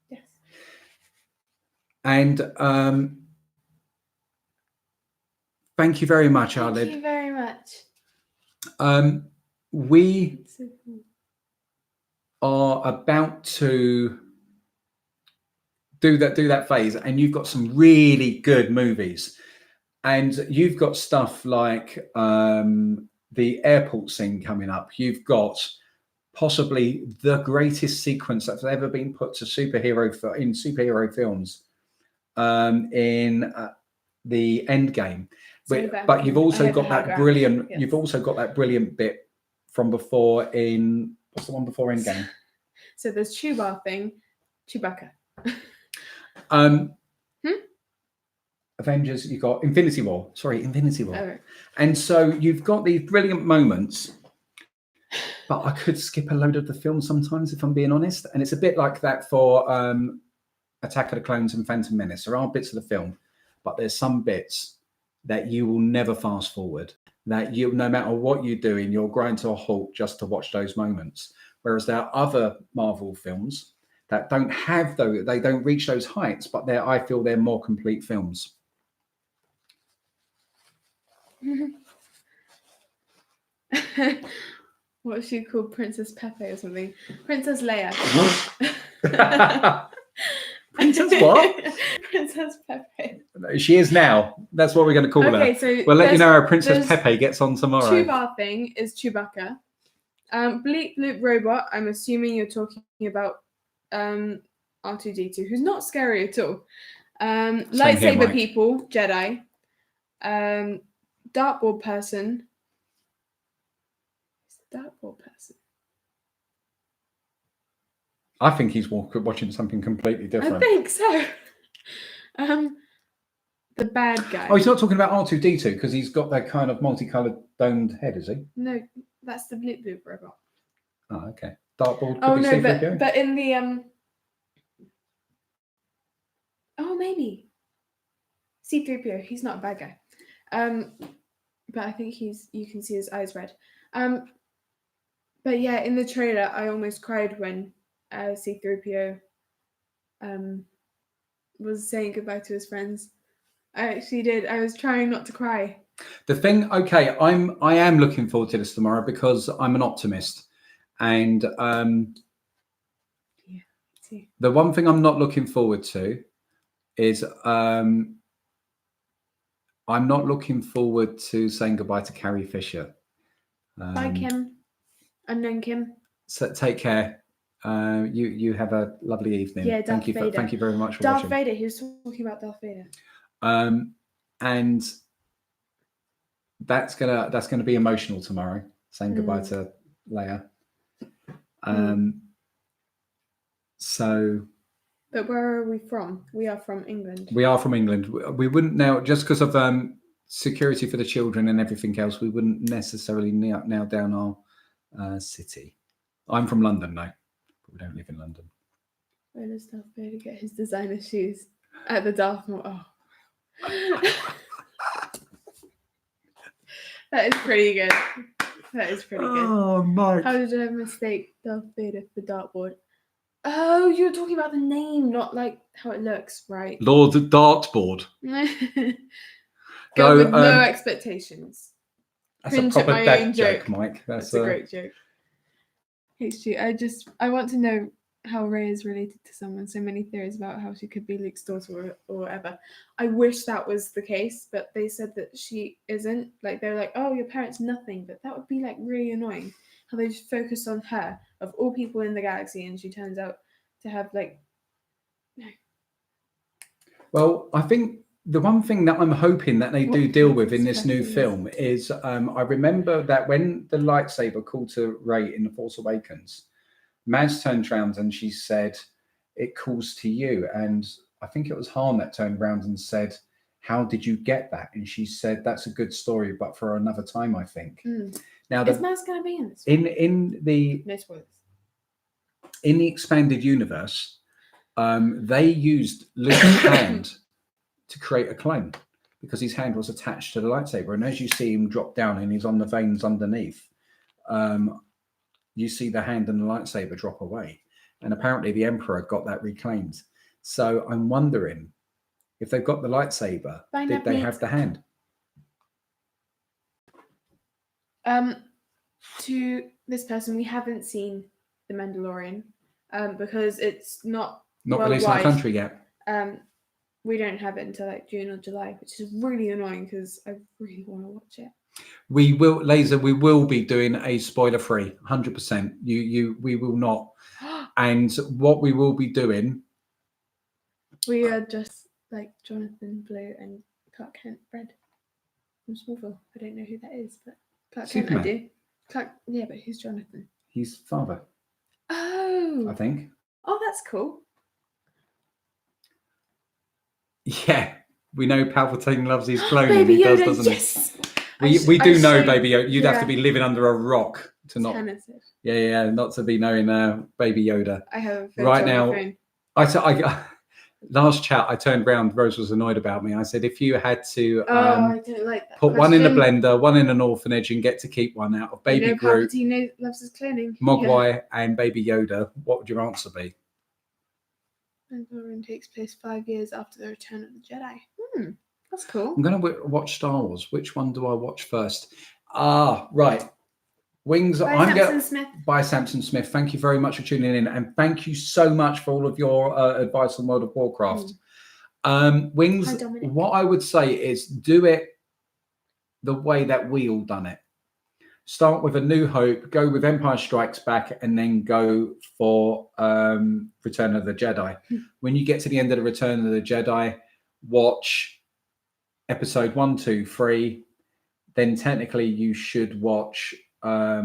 Yes. And thank you very much, Arlid. Thank you very much. We are about to do that phase, and you've got some really good movies, and you've got stuff like the airport scene coming up. You've got possibly the greatest sequence that's ever been put to superhero films in the Endgame. But you've also got that brilliant. Yes. You've also got that brilliant bit from before in what's the one before Endgame? So there's Chewbacca. Avengers. You've got Infinity War. Oh. And so you've got these brilliant moments. But I could skip a load of the film sometimes, if I'm being honest. And it's a bit like that for Attack of the Clones and Phantom Menace. There are bits of the film, but there's some bits that you will never fast forward, that you, no matter what you're doing, you'll grind to a halt just to watch those moments. Whereas there are other Marvel films that don't have those, they don't reach those heights, but I feel they're more complete films. What was she called? Princess Pepe or something? Princess Leia. Princess what? Princess Pepe. She is now. That's what we're going to call her. So we'll let you know how Princess Pepe gets on tomorrow. Chuba thing is Chewbacca. Bleep Bloop Robot, I'm assuming you're talking about R2-D2, who's not scary at all. Lightsaber people, Jedi. Dartboard person. Dartboard person. I think he's watching something completely different. I think so. The bad guy. Oh, he's not talking about R2-D2 because he's got that kind of multicolored domed head, is he? No, that's the Bleep Bloop Robot. Oh, okay. Dartboard. Oh no, but in the Oh, maybe C-3PO. He's not a bad guy. But I think you can see his eyes red. But yeah, in the trailer, I almost cried when C-3PO was saying goodbye to his friends. I actually did. I was trying not to cry. The thing, okay, I am looking forward to this tomorrow because I'm an optimist, and the one thing I'm not looking forward to is I'm not looking forward to saying goodbye to Carrie Fisher. Bye, Kim. Unknown Kim. So take care. You have a lovely evening. Yeah, thank you very much for Darth watching. Vader. He was talking about Darth Vader. And that's gonna be emotional tomorrow. saying goodbye to Leia. So. But where are we from? We are from England. We are from England. We wouldn't now, just because of security for the children and everything else, we wouldn't necessarily nail down our city. I'm from London now, but we don't live in London. Where does Darth Vader get his designer shoes? At the Darth Maul. Oh. That is pretty good. That is pretty good. Oh, Mike. How did I mistake Darth Vader for dartboard? Oh, you're talking about the name, not like how it looks, right? Lord Dartboard. Go with no expectations. That's Cringe a at proper my dad own joke, joke. Mike. That's a great joke. HG, I want to know how Rey is related to someone. So many theories about how she could be Luke's daughter or whatever. I wish that was the case, but they said that she isn't. Like, they're like, oh, your parents nothing, but that would be like really annoying. How they just focus on her of all people in the galaxy, and she turns out to have like no. Well, I think the one thing that I'm hoping that they do deal with in this new film is I remember that when the lightsaber called to Rey in The Force Awakens, Maz turned around and she said, "It calls to you." And I think it was Han that turned around and said, "How did you get that?" And she said, "That's a good story, but for another time, I think." Now, is Maz going to be in this? In the no spoilers. In the expanded universe, they used Luke's hand to create a clone because his hand was attached to the lightsaber. And as you see him drop down and he's on the veins underneath, you see the hand and the lightsaber drop away. And apparently the Emperor got that reclaimed. So I'm wondering if they've got the lightsaber, did they have the hand? To this person, we haven't seen The Mandalorian because it's not released in the country yet. We don't have it until like June or July, which is really annoying because I really want to watch it. We will, Laser. We will be doing a spoiler-free, 100%. We will not. And what we will be doing, we are just like Jonathan Blow and Clark Kent Red from Smallville. I don't know who that is, but Clark Superman. Kent I do. Clark, yeah, but who's Jonathan? His father. Oh, I think. Oh, that's cool. Yeah, we know Palpatine loves his cloning. Baby he Yoda, does, doesn't yes. he? We do know Baby Yoda. You'd have to be living under a rock to not. Not to be knowing Baby Yoda. I have a right now. I last chat I turned round. Rose was annoyed about me. I said, if you had to I didn't like that put one in the blender, one in an orphanage, and get to keep one out of Baby Groot, Palpatine loves his cloning. Mogwai, and Baby Yoda, what would your answer be? Mandalorian takes place 5 years after the Return of the Jedi. That's cool. I'm going to watch Star Wars. Which one do I watch first? Right. Wings. By Samson Smith. Thank you very much for tuning in, and thank you so much for all of your advice on World of Warcraft. Wings. Hi, what I would say is do it the way that we all done it. Start with A New Hope, go with Empire Strikes Back, and then go for Return of the Jedi. When you get to the end of the Return of the Jedi, watch episode 1, 2, 3. Then technically you should watch. I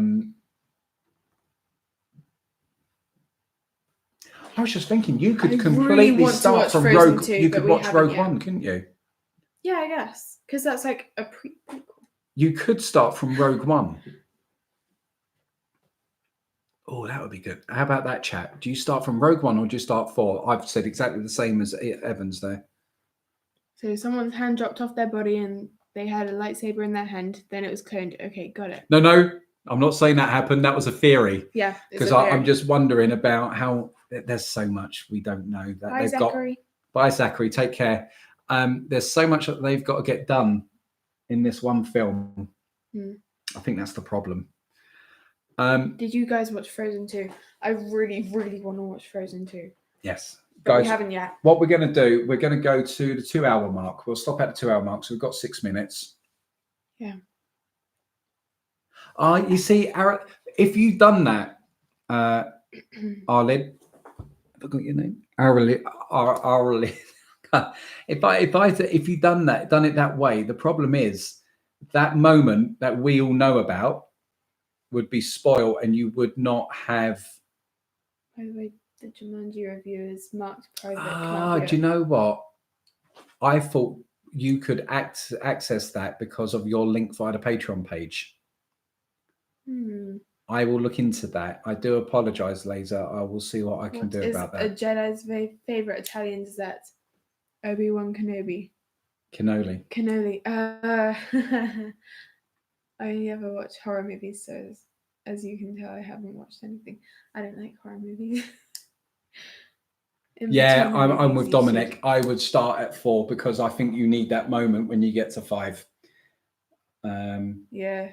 was just thinking you could completely start from Rogue. You could watch Rogue One, couldn't you? Yeah, I guess, because that's like a prequel. You could start from Rogue One. Oh, that would be good. How about that, chat? Do you start from Rogue One or do you start 4? I've said exactly the same as Evans there. So someone's hand dropped off their body and they had a lightsaber in their hand. Then it was cloned. Okay, got it. No. I'm not saying that happened. That was a theory. Yeah. Because I'm just wondering about how there's so much we don't know. That Bye, Zachary. Bye, Zachary. Take care. There's so much that they've got to get done in this one film. I think that's the problem. Did you guys watch Frozen 2? I really, really want to watch Frozen 2. Yes. But guys, we haven't yet. What we're going to do, we're going to go to the 2-hour mark. We'll stop at the 2-hour mark. So we've got 6 minutes. Yeah. You see, if you've done that, Arlid, have I got your name? Arlid. If you've done it that way, the problem is that moment that we all know about, would be spoiled and you would not have. By the way, the Jumanji review is marked private. Do you know what? I thought you could access that because of your link via the Patreon page. I will look into that. I do apologize, Laser. I will see what I can do about that. A Jedi's favorite Italian dessert? Obi-Wan Kenobi. Cannoli. I only ever watch horror movies, so as you can tell, I haven't watched anything. I don't like horror movies. Yeah, I'm with Dominic. I would start at 4 because I think you need that moment when you get to 5. Yeah.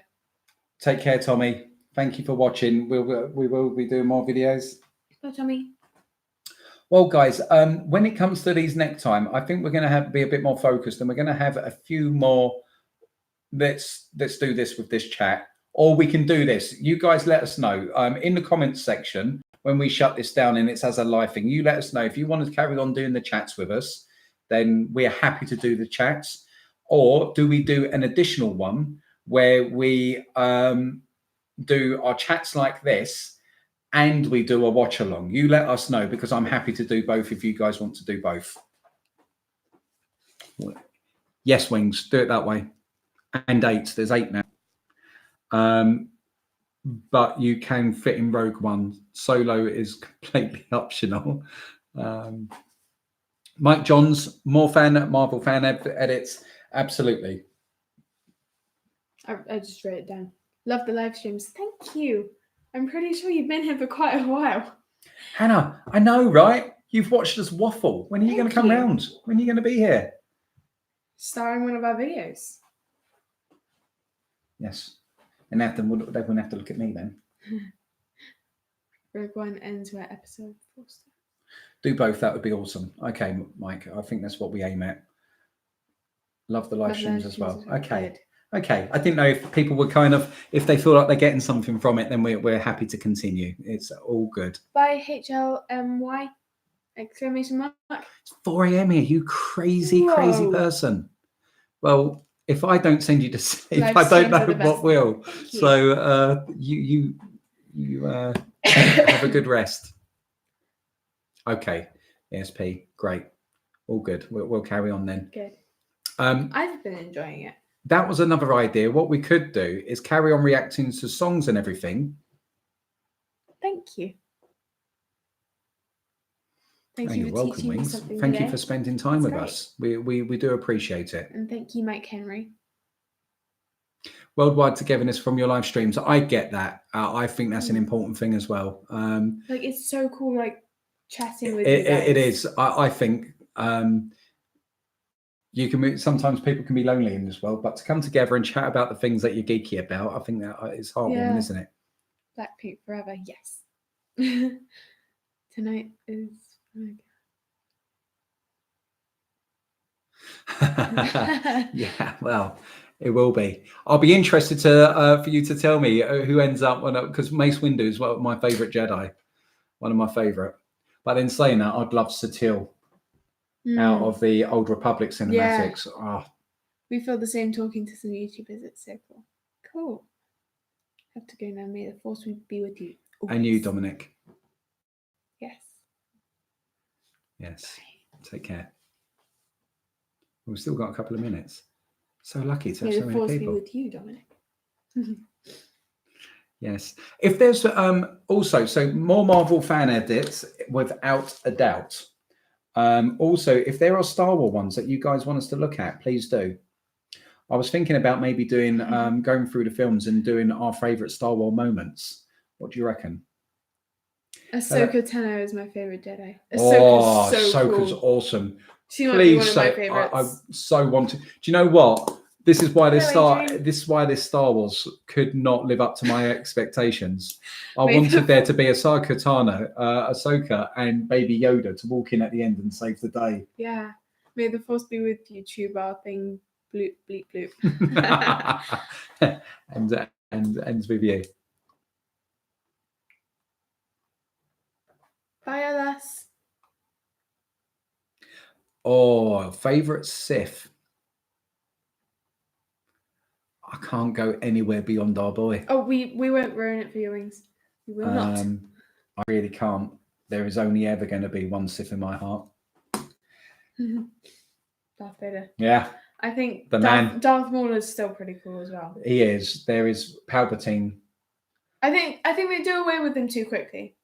Take care, Tommy. Thank you for watching. We will be doing more videos. Bye, Tommy. Well, guys, when it comes to these next time, I think we're going to be a bit more focused, and we're going to have a few more. Let's do this with this chat, or we can do this. You guys let us know in the comments section when we shut this down and it's as a live thing. You let us know if you want to carry on doing the chats with us. Then we're happy to do the chats. Or do we do an additional one where we do our chats like this and we do a watch along? You let us know, because I'm happy to do both if you guys want to do both. Yes, Wings, do it that way. And 8, there's 8 now. But you can fit in Rogue One. Solo is completely optional. Mike Johns, more Marvel fan edits. Absolutely. I just wrote it down. Love the live streams. Thank you. I'm pretty sure you've been here for quite a while. Hannah, I know, right? You've watched us waffle. When are you going to come round? When are you going to be here? Star in one of our videos. Yes. And everyone have to look at me then. Rogue One ends where episode 4 starts. Do both. That would be awesome. Okay, Mike. I think that's what we aim at. Love the live streams as well. Okay. Good. Okay. I didn't know if people were if they feel like they're getting something from it, then we're happy to continue. It's all good. By HLMY! Exclamation mark. It's 4 a.m. here. You crazy person. Well, if I don't send you to sleep, I don't know what will. So you have a good rest. Okay, ESP, great, all good. We'll carry on then. Good. I've been enjoying it. That was another idea. What we could do is carry on reacting to songs and everything. Thank you. You're welcome, Wings. Thank you for spending time with us. We do appreciate it. And thank you, Mike Henry. Worldwide togetherness from your live streams. I get that. I think that's an important thing as well. It's so cool, chatting with you guys. It is. I think you can. Sometimes people can be lonely in this world, but to come together and chat about the things that you're geeky about, I think that is heartwarming, isn't it? Blackpink forever, yes. Tonight is. Yeah, well, it will be. I'll be interested to for you to tell me who ends up because Mace Windu is one of my favorite Jedi, one of my favorite. But in saying that, I'd love Satil out of the Old Republic cinematics. Yeah. Oh. We feel the same talking to some YouTubers. It's so cool. Cool. Have to go now. May the force be with you. Always. And you, Dominic. Yes. Yes. Bye. Take care. We've still got a couple of minutes. So lucky to have so many people. May the force be with you, Dominic. Yes. If there's also more Marvel fan edits, without a doubt. Also, if there are Star Wars ones that you guys want us to look at, please do. I was thinking about maybe doing going through the films and doing our favorite Star Wars moments. What do you reckon? Ahsoka Tano is my favorite Jedi. Ahsoka's cool. Awesome. She might be one of my favorites. I so want to. Do you know what? This is why this Star Wars could not live up to my expectations. I wanted there to be Ahsoka Tano, Ahsoka, and Baby Yoda to walk in at the end and save the day. Yeah. May the force be with you, Chuba thing. Bloop, bleep, bloop. and ends with you. Bye, Alas. Oh, favorite Sith. I can't go anywhere beyond our boy. Oh, we won't ruin it for your wings. We will not. I really can't. There is only ever going to be one Sith in my heart. Darth Vader. Yeah. I think man. Darth Maul is still pretty cool as well. He is. There is Palpatine. I think they do away with him too quickly.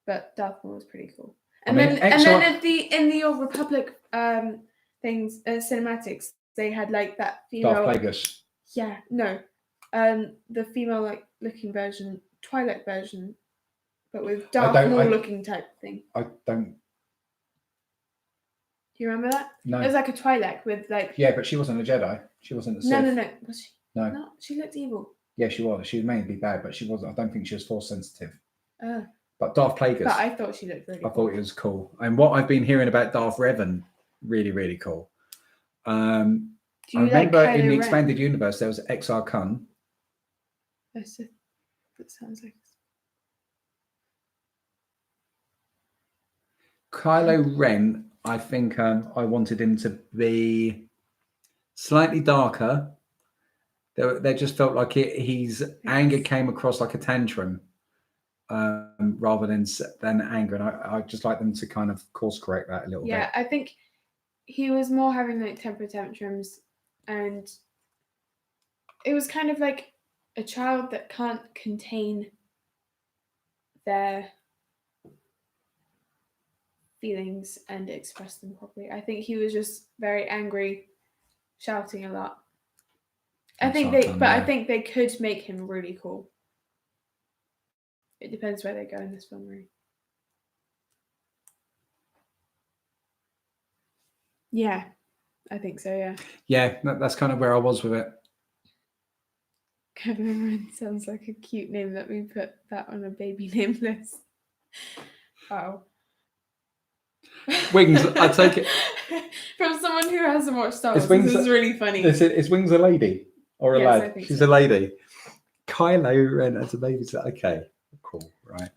But Darth Maul is pretty cool. And then in the Old Republic things cinematics, they had like that female Darth Plagueis. Yeah, no. The female like looking version, Twilight version, but with Darth Maul looking type thing. I don't. Do you remember that? No. It was like a Twi'lek with like. Yeah, but she wasn't a Jedi. She wasn't a Sith. No. Was she? No. She looked evil. Yeah, she was. She was meant to be bad, but she wasn't. I don't think she was Force sensitive. But Darth Plagueis. But I thought she looked really cool. I thought it was cool. And what I've been hearing about Darth Revan, really, really cool. I remember in the expanded universe, there was Exar Kun. That sounds like... Kylo Ren, I think I wanted him to be slightly darker. There just felt like his anger came across like a tantrum rather than anger. And I just like them to kind of course correct that a little bit. Yeah, I think he was more having like temper tantrums, and it was kind of like a child that can't contain their feelings and express them properly. I think he was just very angry, shouting a lot. I think they could make him really cool. It depends where they go in this film, really. Yeah, I think so, yeah. Yeah, that's kind of where I was with it. Kevin Moran sounds like a cute name. Let me put that on a baby name list. Wow. Wings, I take it. From someone who hasn't watched Star Wars, this is really funny. Is Wings a lady or a lad? I think She's so. a lady. Kylo Ren as a baby. Okay, cool. Right.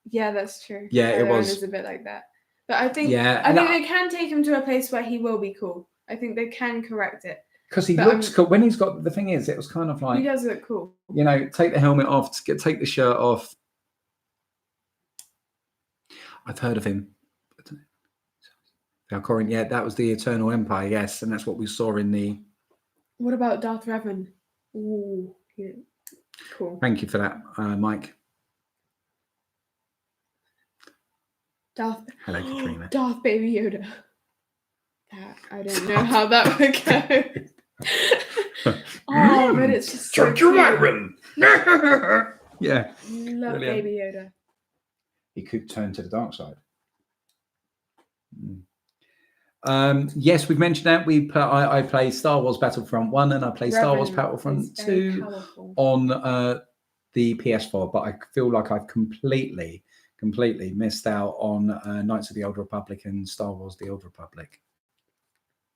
Yeah, that's true. Yeah, Kylo it was. Ren is a bit like that. But I think I think they can take him to a place where he will be cool. I think they can correct it. Because he looks cool. When he's got, the thing is, it was kind of like... He does look cool. You know, take the helmet off, take the shirt off. I've heard of him. Valkorian, yeah, that was the Eternal Empire, yes. And that's what we saw in the... What about Darth Revan? Ooh, yeah. Cool. Thank you for that, Mike. Hello, Katrina. Darth Baby Yoda. I don't know how that would go. Oh, but it's just so cute. Yeah. Love Brilliant. Baby Yoda. He could turn to the dark side. Yes, we've mentioned that. I play Star Wars Battlefront 1 and I play Star Wars Battlefront 2 on the PS4, but I feel like I've completely missed out on Knights of the Old Republic and Star Wars The Old Republic.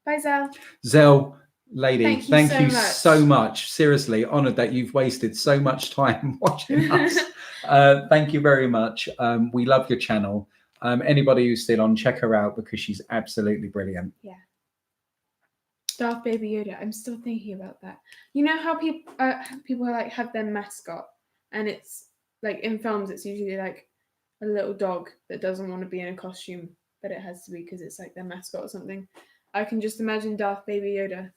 Bye, Zell. Zell, lady, thank you so so much. Seriously, honoured that you've wasted so much time watching us. Thank you very much. We love your channel. Anybody who's still on, check her out because she's absolutely brilliant. Yeah. Darth Baby Yoda. I'm still thinking about that. You know how people like have their mascot, and it's like in films, it's usually like a little dog that doesn't want to be in a costume, but it has to be because it's like their mascot or something. I can just imagine Darth Baby Yoda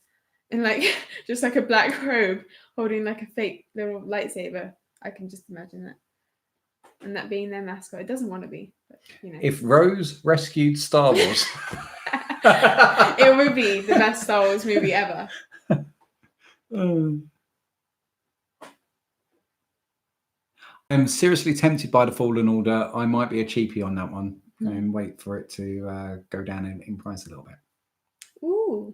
in like just like a black robe holding like a fake little lightsaber. I can just imagine that. And that being their mascot. It doesn't want to be, but you know. If Rose rescued Star Wars, it would be the best Star Wars movie ever. I'm seriously tempted by the Fallen Order. I might be a cheapie on that one and wait for it to go down in price a little bit. Ooh.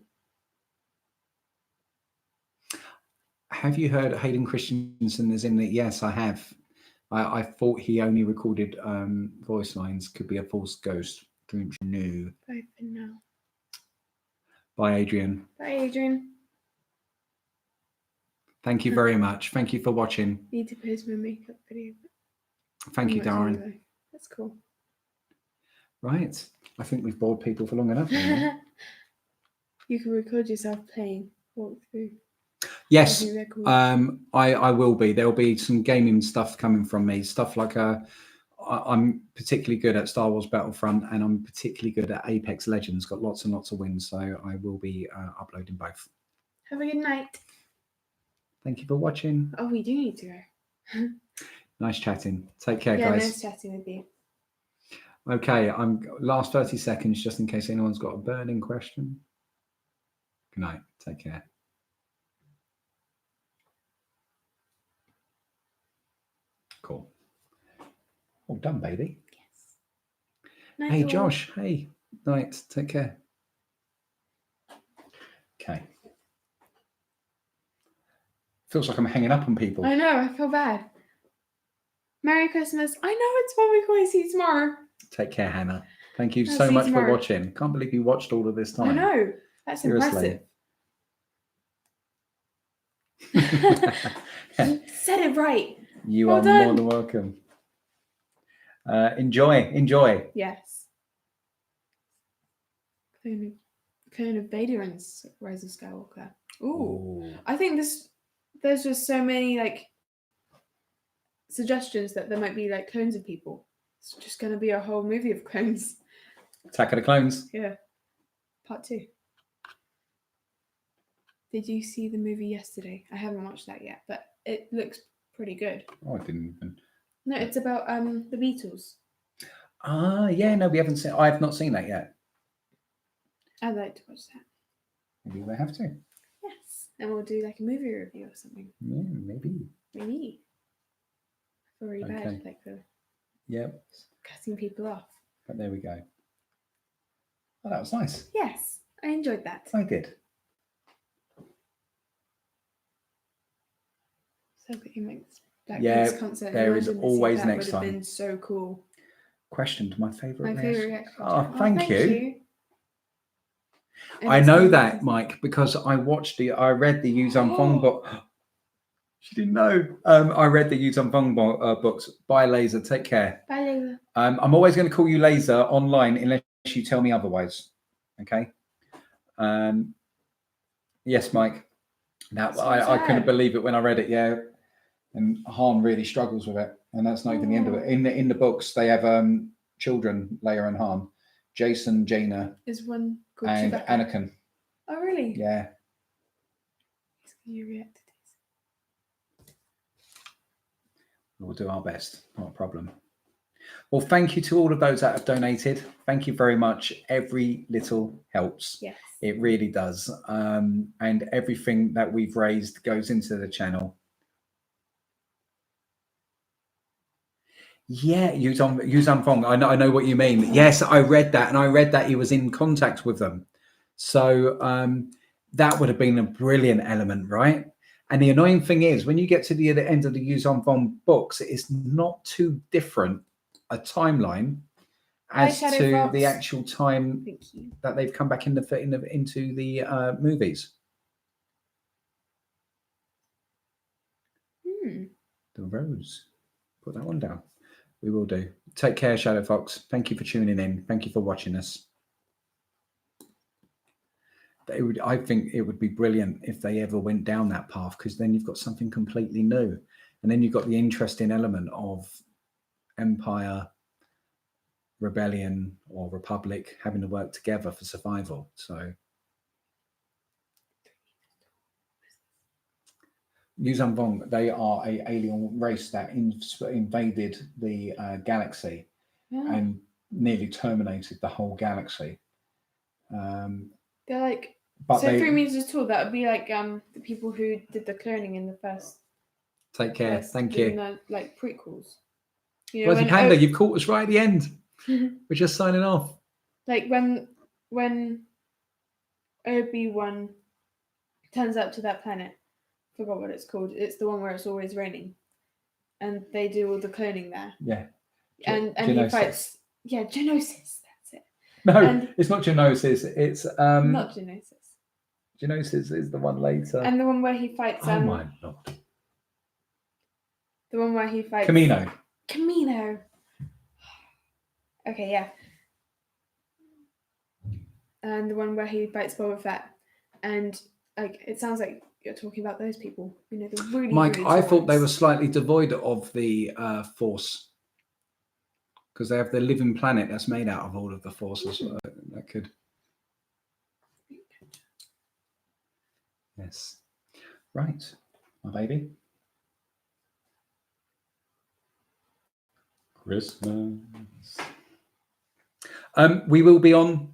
Have you heard Hayden Christensen is in it? Yes, I have. I thought he only recorded voice lines. Could be a false ghost. Don't you know? Bye for now. Bye, Adrian. Bye, Adrian. Thank you very much. Thank you for watching. Need to post my makeup video. Thank you, Darren. That's cool. Right. I think we've bored people for long enough. You can record yourself playing. walkthrough. Yes, I think they're called. I will be. There'll be some gaming stuff coming from me. Stuff like I'm particularly good at Star Wars Battlefront, and I'm particularly good at Apex Legends. Got lots and lots of wins, so I will be uploading both. Have a good night. Thank you for watching. Oh, we do need to go. Nice chatting. Take care, Yeah, guys. nice chatting with you. Okay, I'm last 30 seconds just in case anyone's got a burning question. Good night. Take care. Cool. All done, baby. Yes. Night Hey, all. Josh. Hey. Night. Take care. Okay. Feels like I'm hanging up on people. I know. I feel bad. Merry Christmas. I know it's what we call see you tomorrow. Take care, Hannah. Thank you I'll so see you much for tomorrow. watching. Can't believe you watched all of this time. I know. That's Seriously. impressive. Said it right. You Well are done. more than welcome. Enjoy. Yes. Clone of Vader and Rise of Skywalker. Ooh. I think there's just so many like suggestions that there might be like clones of people. It's just going to be a whole movie of clones. Attack of the Clones. Yeah. Part 2. Did you see the movie yesterday? I haven't watched that yet, but it looks pretty good. Oh, I didn't even. No, it's about the Beatles. Yeah, no, we haven't seen. I have not seen that yet. I'd like to watch that. Maybe we have to. Yes. And we'll do like a movie review or something. Yeah, maybe. Maybe. I feel really bad, like for cutting people off. But there we go. Oh, that was nice. Yes, I enjoyed that. I did. So that you make that Yeah, concert. there is always next would time. have been so cool. Questioned my favourite. My favourite reaction. Oh, thank you. And I it's know been that, amazing. Mike, because I read the Yu Fong book. She didn't know. I read the Yu Fong books. Bye, Laser. Take care. Bye, Layla. I'm always going to call you Laser online unless you tell me otherwise. Okay. Yes, Mike. Now So I couldn't sad. believe it when I read it. Yeah, and Han really struggles with it, and that's not even the end of it. In the books, they have children, Leia and Han, Jason, Jaina, Is one called and Chewbacca. Anakin. Oh, really? Yeah. You react to this. We'll do our best. Not a problem. Well, thank you to all of those that have donated. Thank you very much. Every little helps. Yes. It really does. And everything that we've raised goes into the channel. Yeah, Yuzhan Fong. I know what you mean. Yes, I read that, and I read that he was in contact with them. So that would have been a brilliant element, right? And the annoying thing is, when you get to the end of the Yuzhan Fong books, it's not too different a timeline as to the actual time that they've come back into the movies. The Rose. Put that one down. We will do. Take care, Shadow Fox. Thank you for tuning in. Thank you for watching us. I think it would be brilliant if they ever went down that path, because then you've got something completely new. And then you've got the interesting element of Empire, Rebellion, or Republic having to work together for survival. So Yuzhan Vong, they are an alien race that invaded the galaxy and nearly terminated the whole galaxy. They're like, but so 3 meters tall. That would be like the people who did the cloning in the first. Take care. Thank you. In the, like prequels. You know, Panda, you've caught us right at the end. We're just signing off. Like when Obi-Wan turns up to that planet. Forgot what it's called. It's the one where it's always raining, and they do all the cloning there. Yeah, and he fights. Yeah, Genosis. That's it. No, it's not Genosis. It's not Genosis. Genosis is the one later. And the one where he fights. Oh my lord. The one where he fights. Camino. Okay, yeah. And the one where he fights Boba Fett, and like it sounds like you're talking about those people. You know, the really, Mike, really I tall thought they were ones. slightly devoid of the Force because they have the living planet that's made out of all of the Forces. That could. Yes. Right, my baby. Christmas. We will be on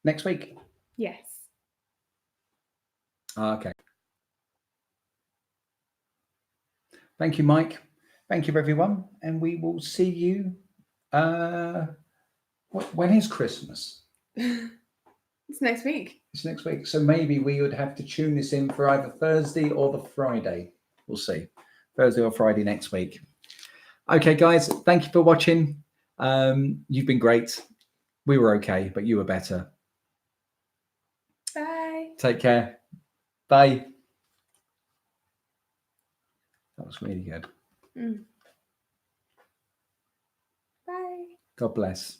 next week. Yes. Okay. Thank you, Mike. Thank you, everyone. And we will see you. When is Christmas? It's next week. It's next week. So maybe we would have to tune this in for either Thursday or the Friday. We'll see. Thursday or Friday next week. Okay, guys. Thank you for watching. You've been great. We were okay, but you were better. Bye. Take care. Bye. That was really good. Bye. God bless.